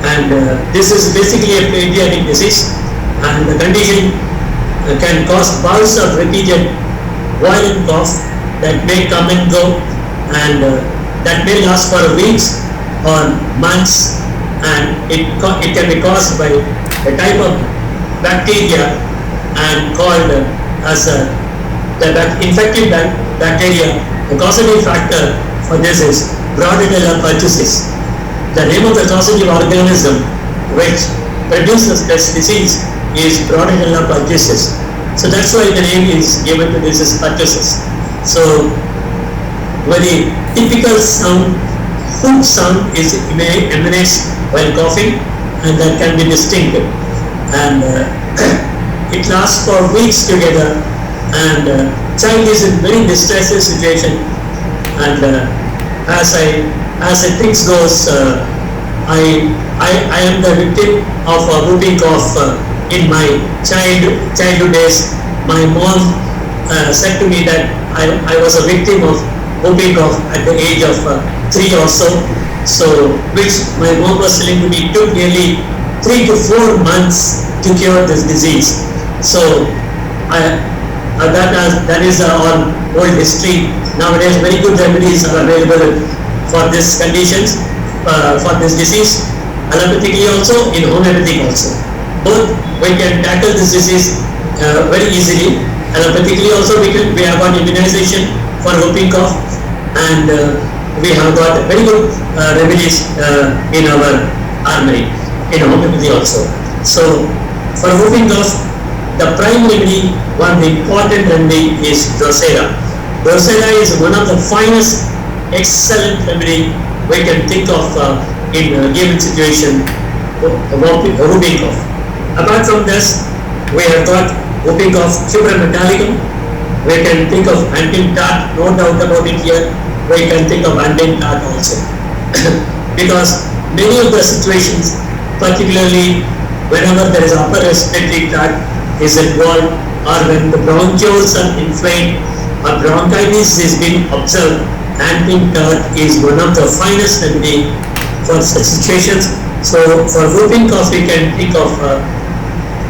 And this is basically a pediatric disease, and the condition can cause bouts of repeated violent cough that may come and go, and that may last for weeks or months, and it can be caused by a type of bacteria and called as infected bacteria. The causative factor for this is Bordetella pertussis. The name of the causative organism which produces this disease is Bordetella pertussis. So that's why the name is given to this is pertussis. So very typical sound, hook sound emanates while coughing, and that can be distinct. And it lasts for weeks together, and child is in very distressing situation. And as things goes, I am the victim of a whooping cough in my childhood days. My mom said to me that I was a victim of whooping cough at the age of 3 or so. So, which my mom was telling me it took nearly 3 to 4 months to cure this disease. So, that is our old history. Nowadays, very good remedies are available for these conditions, for this disease, allopathically also, in homeopathic also. Both we can tackle this disease very easily. Allopathically also we have got immunization for whooping cough, and we have got very good remedies in our armory, in homeopathy also. So for whooping cough, the prime remedy, one important remedy is Drosera. Drosera is one of the finest, excellent remedy we can think of in a given situation, whooping cough. Apart from this, we have got whooping cough, Cuprum metallicum. We can think of Antin tart, no doubt about it here. We can think of Antin tart also. Because many of the situations, particularly whenever there is upper respiratory tract is involved, or when the bronchioles are inflamed or bronchitis is being observed, Antin tart is one of the finest remedy for such situations. So for whooping cough, we can think of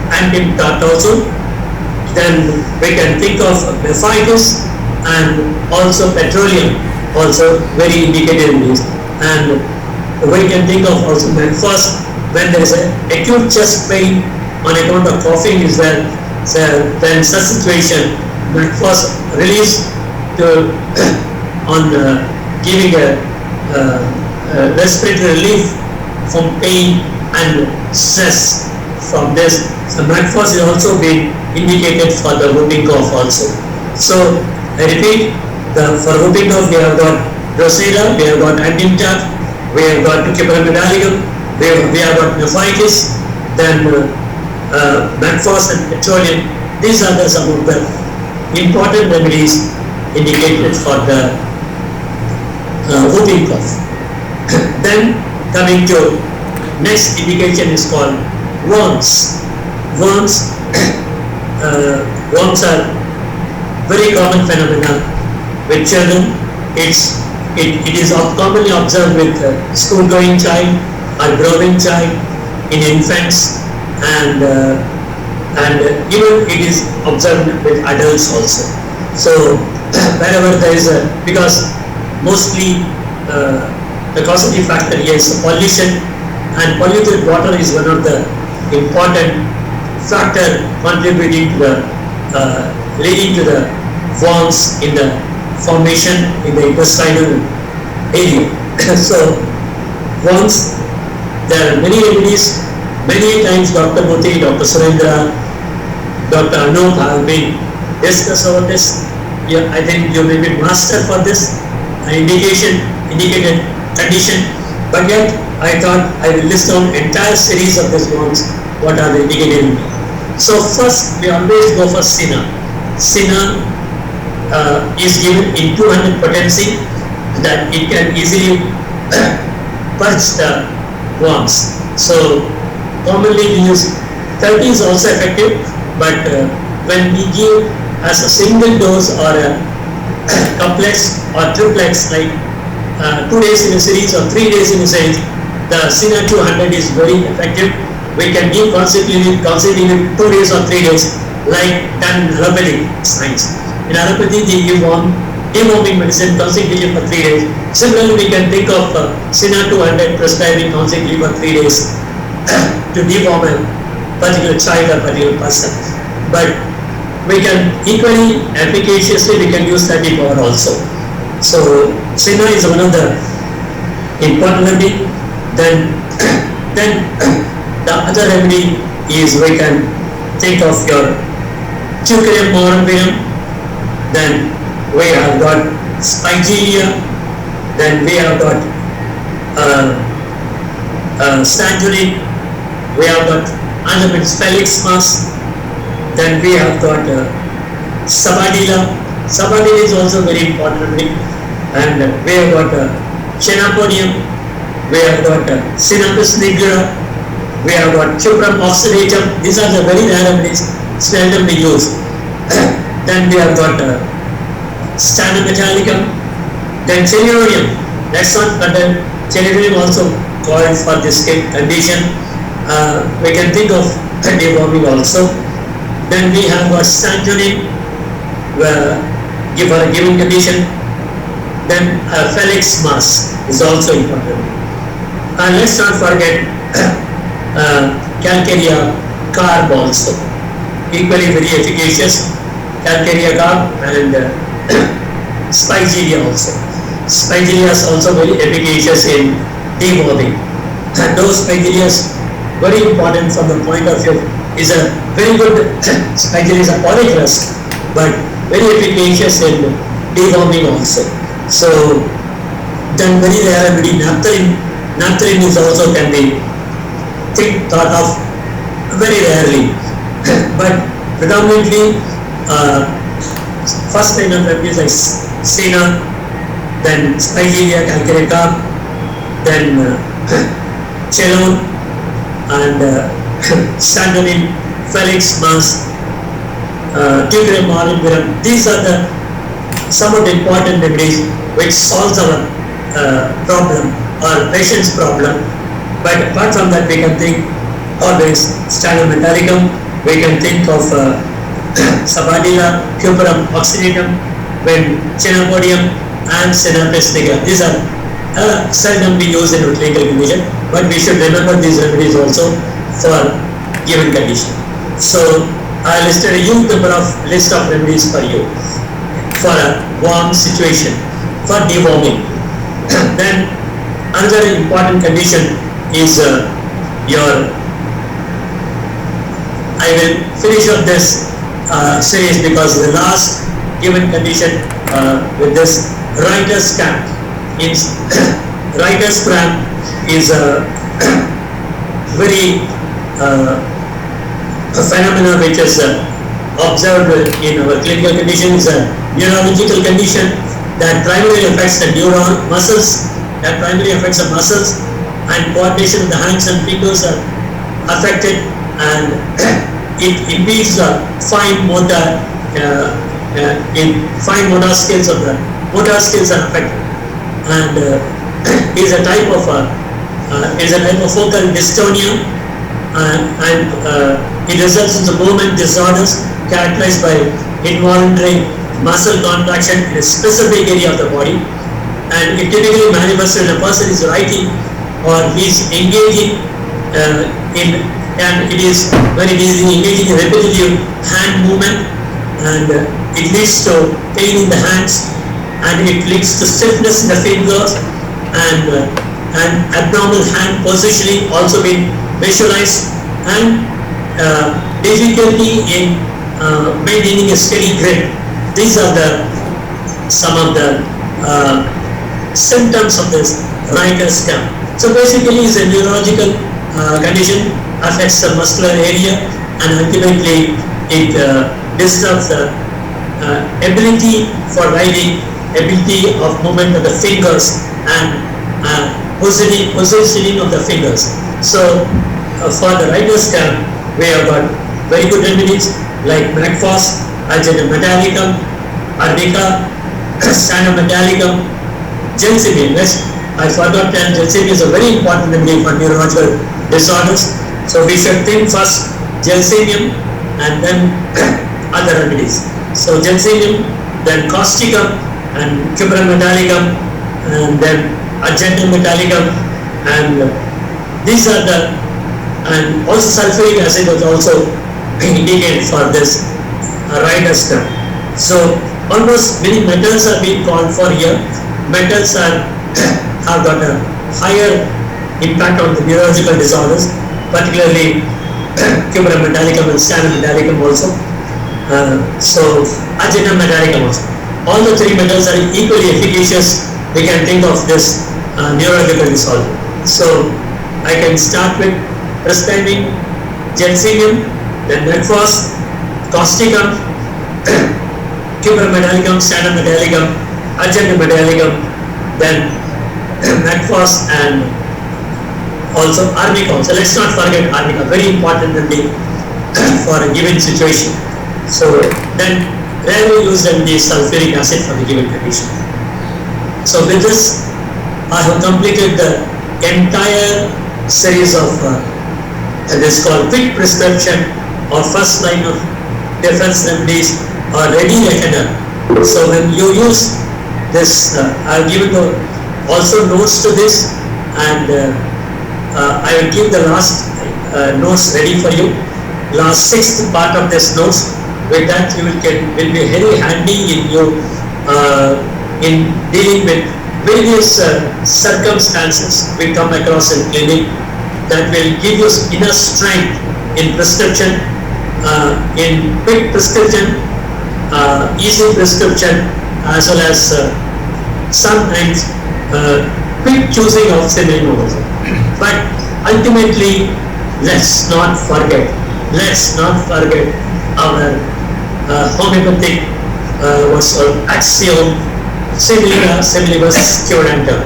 Antin tart also. Then we can think of nephritis and also petroleum, also very indicated in this. And we can think of also Magfos when there is an acute chest pain on account of coughing is there. So then such situation, Magfos release to on giving a respiratory relief from pain and stress from this. So Magfos is also been indicated for the whooping cough also. So I repeat, for whooping cough we have got Drosera, we have got Antin tart, we have got Cuprum metallicum, we have got nephritis, then Magfos and petroleum. These are some of the important remedies indicated for the whooping cough. Then coming to next indication is called worms. Worms are very common phenomena with children. It is commonly observed with school-going child or growing child, in infants, and even it is observed with adults also. So wherever there is because mostly the causative factor here is pollution, and polluted water is one of the important factor contributing to the leading to the worms in the formation in the intestinal area. So worms, there are many remedies. Many times Dr. Muthi, Dr. Surendra, Dr. Anup have been discussed about this. I think you may be master for this indicated condition, but yet I thought I will list down entire series of these worms, what are the indicated. So first we always go for Cinna. Cinna is given in 200 potency, that it can easily purge the worms. So commonly we use 30 is also effective, but when we give as a single dose or a complex or triplex, like 2 days in a series or 3 days in a series, the Cinna 200 is very effective. We can give consecutively 2 days or 3 days, like done in allopathic science. In allopathy, they give worm deworming medicine consecutively for 3 days. Similarly, we can think of Sina 200 prescribing consecutively for 3 days to deworm a particular child or particular person. But we can equally efficaciously we can use 30 power also. So Sina is one of the important remedy. Then the other remedy is we can think of your Teucrium morbidum. Then we have got Spigelia. Then we have got Sanguine. We have got Anapis Felix Mas. Then we have got Sabadilla. Sabadilla is also very important remedy. And we have got Chenapodium. We have got Sinapis nigra. We have got Cuprum oxidatum. These are the very rare remedies, seldomly used. Then we have got Stana metallicum. Then Chelidonium. That's not, but then Chelidonium also called for this condition. We can think of deworming also. Then we have got Sanguine for a given condition. Then Felix Mas is also important. And let's not forget Calcarea carb also, equally very efficacious. Calcarea carb and Spigelia also. Spigelia is also very efficacious in deworming. And those Spigelias very important from the point of view is a very good Spigelia is a polycrust, but very efficacious in deworming also. So then very rare remedy naphthalene. Naphthalene is also can be thought of very rarely, but predominantly first line of remedies like Sina, then Spigelia, Calcarea carb, then Chelone and Sanguine, Felix Mas, Teucrium morbidum. These are the somewhat important remedies which solves our problem or patient's problem. But apart from that, we can think always Stana metallicum. We can think of Sabadilla, Cuprum oxidatum, when Chenapodium and Sinapis nigra. These are seldom be used in a clinical condition, but we should remember these remedies also for given condition. So I listed a huge number of list of remedies for you for a warm situation, for deworming. Then another important condition is I will finish up this series because the last given condition with this writer's cramp is writer's cramp is a very a phenomena which is observed in our clinical condition. Is a neurological condition that primarily affects the neuron muscles, and coordination of the hands and fingers are affected, and it impedes the fine motor skills of the motor skills are affected, and is a type of focal dystonia, and it results in the movement disorders characterized by involuntary muscle contraction in a specific area of the body, and it typically manifests when a person is writing or he is engaging and it is when it is engaging in repetitive hand movement, and it leads to pain in the hands, and it leads to stiffness in the fingers, and abnormal hand positioning also been visualized, and difficulty in maintaining a steady grip. These are some of the symptoms of this writer's cramp. So basically, it's a neurological condition, affects the muscular area, and ultimately it disturbs the ability for writing, ability of movement of the fingers, and positioning of the fingers. So for the writer's cramp, we have got very good remedies like Magfos, Argenta metallicum, Arnica, Stana metallicum, Gelsemium. Yes, I forgot that Gelsemium is a very important remedy for neurological disorders. So we should think first Gelsemium and then other remedies. So Gelsemium, then Causticum, and cuprum metallicum, and then argentum metallicum, and these are the, and also sulfuric acid was also indicated for this writer's term. So almost many metals are being called for here. Metals are have got a higher impact on the neurological disorders, particularly cuprum metallicum and stannum metallicum also. So argentum metallicum also. All the three metals are equally efficacious. We can think of this neurological disorder. So I can start with pristinamine, gelsemium, then metphos, causticum, cuprum metallicum, stannum metallicum, argentum metallicum, then metphos, and also arnica. So let's not forget arnica, very important for a given situation. So then rarely used in the sulfuric acid for the given condition. So with this, I have completed the entire series of this called quick prescription or first line of defense remedies or ready reckoner. So when you use this, I have given also notes to this, and I will give the last notes ready for you. Last sixth part of this notes. With that, you will be very handy in in dealing with various circumstances we come across in clinic that will give you inner strength in prescription, in quick prescription, easy prescription, as well as sometimes quick choosing of similar. But ultimately, let's not forget our homeopathic what's called axiom, similibus, similibus curantur.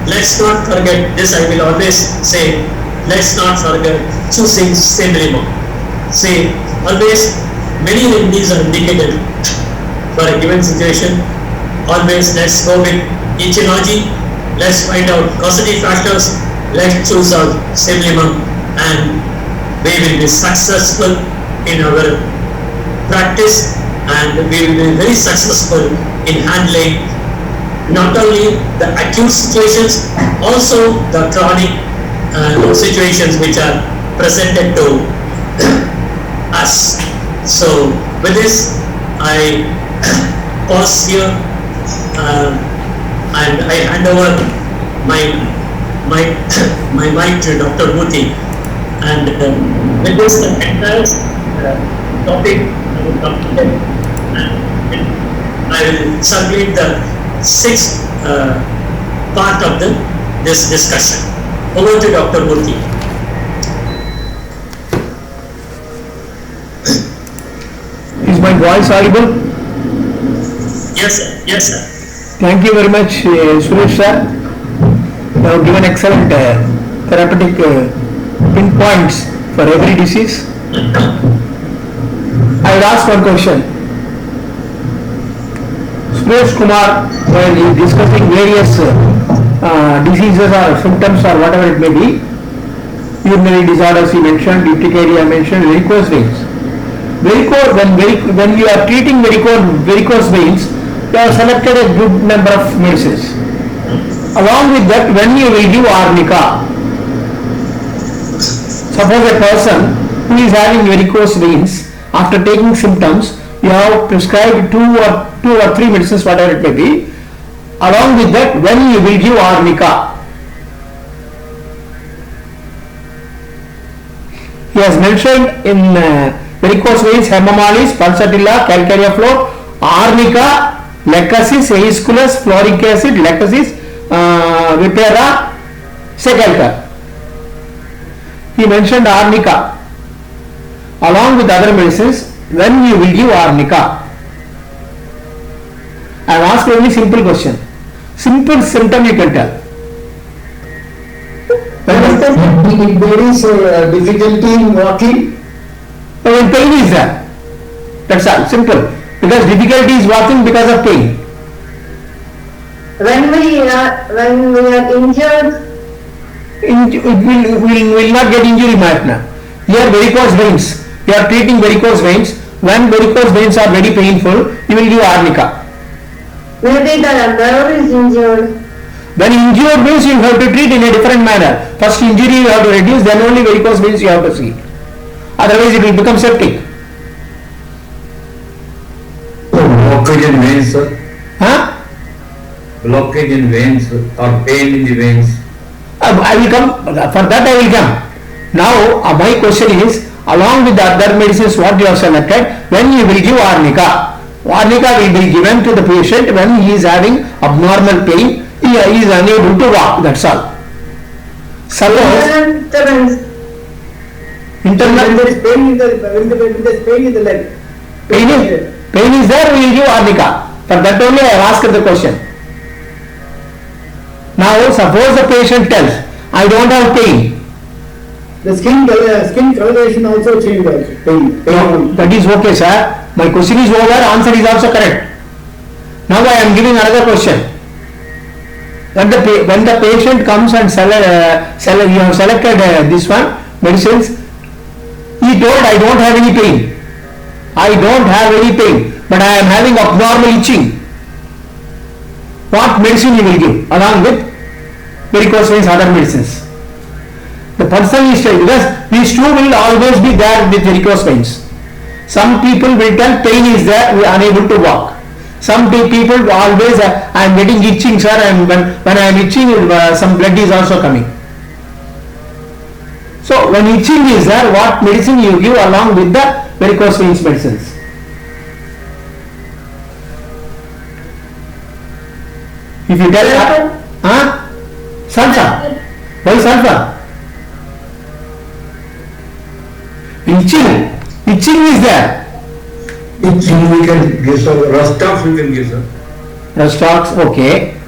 Let's not forget this. I will always say, let's not forget choosing similimum. See, always many remedies are indicated for a given situation. Always let's go with etiology. Let's find out causative factors. Let's choose our similimum, and we will be successful in our practice, and we will be very successful in handling not only the acute situations, also the chronic situations which are presented to us. So with this, I pause here, and I hand over my mic to Dr. Murthy, and with this the entire topic I will complete it, and I will circulate the sixth part of this discussion. Over to Dr. Murthy. Is my voice audible? Yes, sir. Yes, sir. Thank you very much, Suresh sir. You have given excellent therapeutic pinpoints for every disease. I will ask one question. Suresh Kumar, while he is discussing various diseases or symptoms or whatever it may be, urinary disorders he mentioned, urticaria mentioned, varicose veins. When you are treating varicose veins, you have selected a good number of medicines. Along with that, when you will give arnica, suppose a person who is having varicose veins, after taking symptoms, you have prescribed two or three medicines, whatever it may be. Along with that, when you will give arnica, he has mentioned in varicose veins, hemamolis, pulsatilla, calcarea flow, arnica, lacasis, aesculus, fluoric acid, lacasis, vipera, secalcar. He mentioned arnica along with other medicines. When you will give arnica, I have asked a very simple question. Simple symptom you can tell. If there is a difficulty in walking, When pain is there, that's all, simple. Because difficulty is walking because of pain. When we are injured, It will not get injury, Mahatma. Here varicose veins, you are treating varicose veins. When varicose veins are very painful, you will give arnica. maybe the nerve is injured. When injured means you have to treat in a different manner. First injury you have to reduce, then only varicose veins you have to see. Otherwise it will become septic. Blockage in veins, sir. Huh? Blockage in veins or pain in the veins. I will come, for that I will come. Now my question is, along with the other medicines what you have selected, when you will give arnica. Arnica will be given to the patient when he is having abnormal pain, he is unable to walk, that's all. Suppose internal When there is pain in the when there is pain in the leg. pain is there, we will give arnica. For that only I have asked the question. Now suppose the patient tells, I don't have pain. The skin coloration also changed also. Pain. No, that is okay, sir. My question is over, answer is also correct. Now I am giving another question. When the patient comes and you have selected this one, medicines, he told, I don't have any pain. I don't have any pain, but I am having abnormal itching. What medicine you will give along with varicose veins, other medicines? The person is telling, because these two will always be there with varicose veins. Some people will tell pain is there, we are unable to walk. Some people always, I am getting itching, sir, and when I am itching, some blood is also coming. So when itching is there, what medicine you give along with the varicose veins medicines? If you tell, sulfur. Why sulfur? Itching is there. Itching we can give, sir. Rustox we can give, sir. Rustox, okay.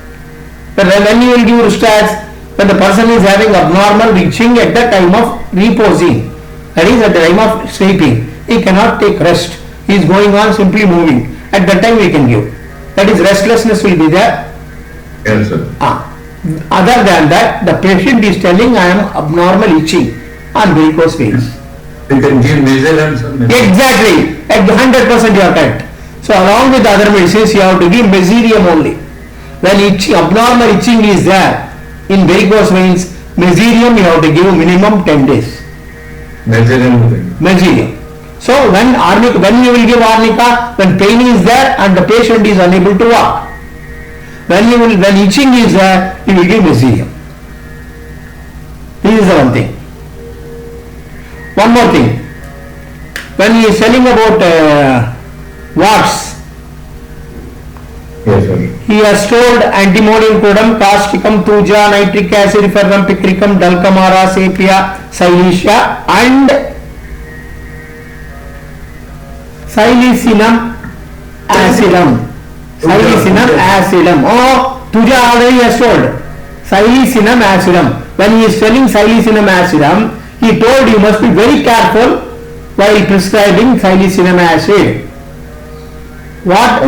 But when you will give Rustox, when the person is having abnormal itching at the time of reposing, that is at the time of sleeping, he cannot take rest. He is going on simply moving. At that time we can give. That is restlessness will be there. Yes, sir. Other than that, the patient is telling, I am abnormal itching on varicose veins. We can give mesallam, sir. Exactly, at 100% you are correct. So along with other medicines, you have to give meserium only. When abnormal itching is there in varicose veins, meserium you have to give minimum 10 days. Meserium. So when you will give arnica, when pain is there and the patient is unable to walk. When itching is there, you will give meserium. This is the one thing. One more thing. When he is telling about warts, Yes, sir. he has told antimonium codum, causticum, thuja, nitric acid, ferrum, picricum, dulcamara, sepia, silicea and silicinum acidum. Silicinum acidum. Oh, thuja already has told. Silicinum acidum. When he is telling silicinum acidum, he told you must be very careful while prescribing silicinum acid. What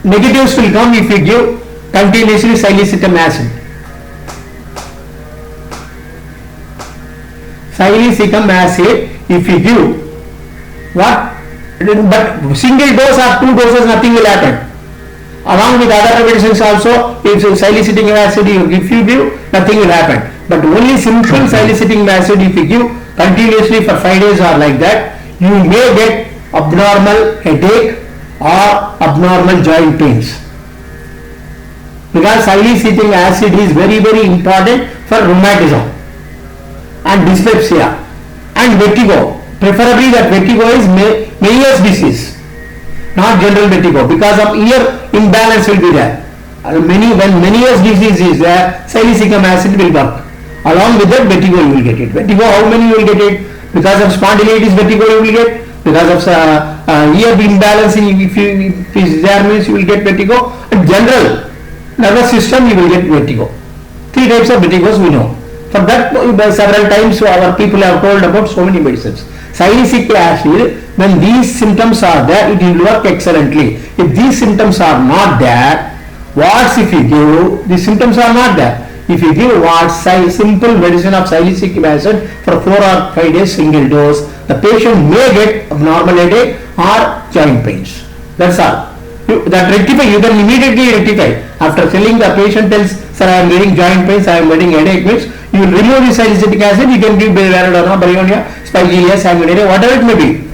negatives will come if you give continuously silicinum acid? Silicinum acid, if you give, what? But single dose or 2 doses, nothing will happen. Along with other medicines also, if salicylic acid if you give, nothing will happen. But only simple salicylic acid if you give continuously for 5 days or like that, you may get abnormal headache or abnormal joint pains. Because salicylic acid is very important for rheumatism and dyspepsia and vertigo. Preferably that vertigo is Meniere's disease, not general vertigo, because of ear imbalance will be there. When Meniere's disease is there, salicylic acid will work. Along with that, vertigo you will get it. Vertigo, how many you will get it? Because of spondylitis, vertigo you will get. Because of ear imbalance, if there means you will get vertigo. In general nervous system, you will get vertigo. 3 types of vertigos we know. For that, several times our people have told about so many medicines. Salicylic acid, when these symptoms are there, it will work excellently. If these symptoms are not there, what if you give, these symptoms are not there. If you give simple medicine of salicylic acid for 4 or 5 days single dose, the patient may get abnormal headache or joint pains. That's all. That rectify, you can immediately rectify. After telling, the patient tells, sir, I am getting joint pains, I am getting headache, means you will remove the salicylic acid, you can give Veradona, Bryonia, Spigelia, Sanguinaria, whatever it may be.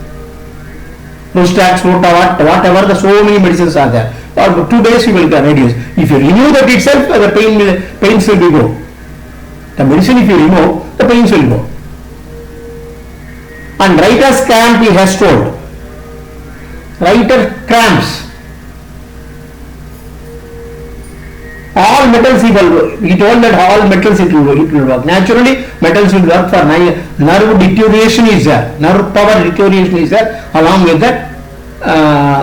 Prostax, whatever, the so many medicines are there. Or 2 days you will reduce. If you remove that itself, the pains will be go. The medicine, if you remove, the pains will go. And writer's cramp, he has told. Writer cramps. All metals he told that all metals it will work. Naturally, metals will work for nerve deterioration is there. Nerve power deterioration is there. Along with that,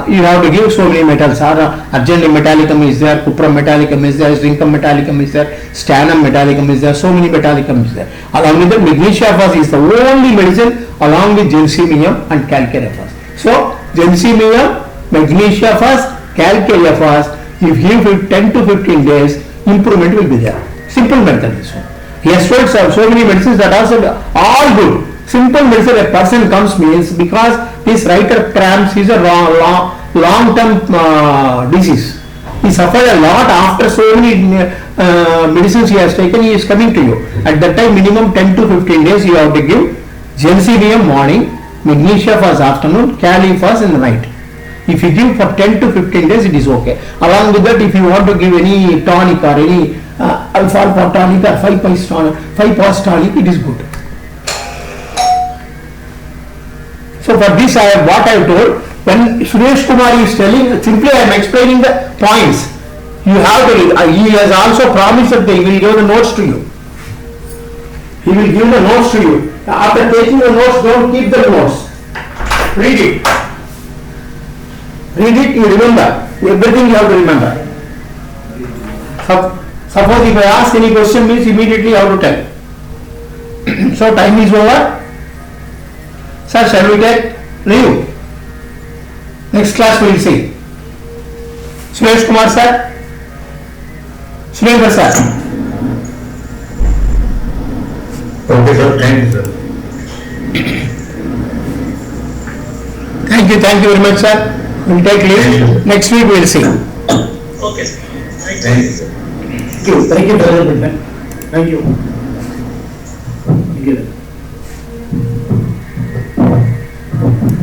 you have to give so many metals. Argentium metallicum is there, cuprum metallicum is there, zinc metallicum is there, stannum metallicum is there, so many metallicum is there. Along with that, magnesia phos is the only medicine along with gensemium and calcarea phos. So, gensemium, magnesia phos, calcarea phos, if you give 10 to 15 days, improvement will be there. Simple method this one. He has told so many medicines that are all good. Simple medicine a person comes means because this writer cramps is a long-term disease. He suffered a lot after so many medicines he has taken, he is coming to you. At that time, minimum 10 to 15 days you have to give gensemium morning, magnesia phos afternoon, kali phos in the night. If you give for 10 to 15 days, it is okay. Along with that, if you want to give any tonic or any alpha tonic or 5-pos tonic, it is good. So for this, what I have told, when Suresh Kumar is telling, simply I am explaining the points. You have to, he has also promised that he will give the notes to you. He will give the notes to you. After taking the notes, don't keep the notes. Read it. Read it, you remember. Everything you have to remember. Suppose if I ask any question, means immediately you have to tell. So time is over. Sir, shall we take leave? Next class we will see. Suresh Kumar sir. Surendra sir. Okay sir, thank you sir. Thank you very much sir. We will take leave. Next week we will see. Okay, sir. Thank you sir. Thank you very much. Thank you. Thank you.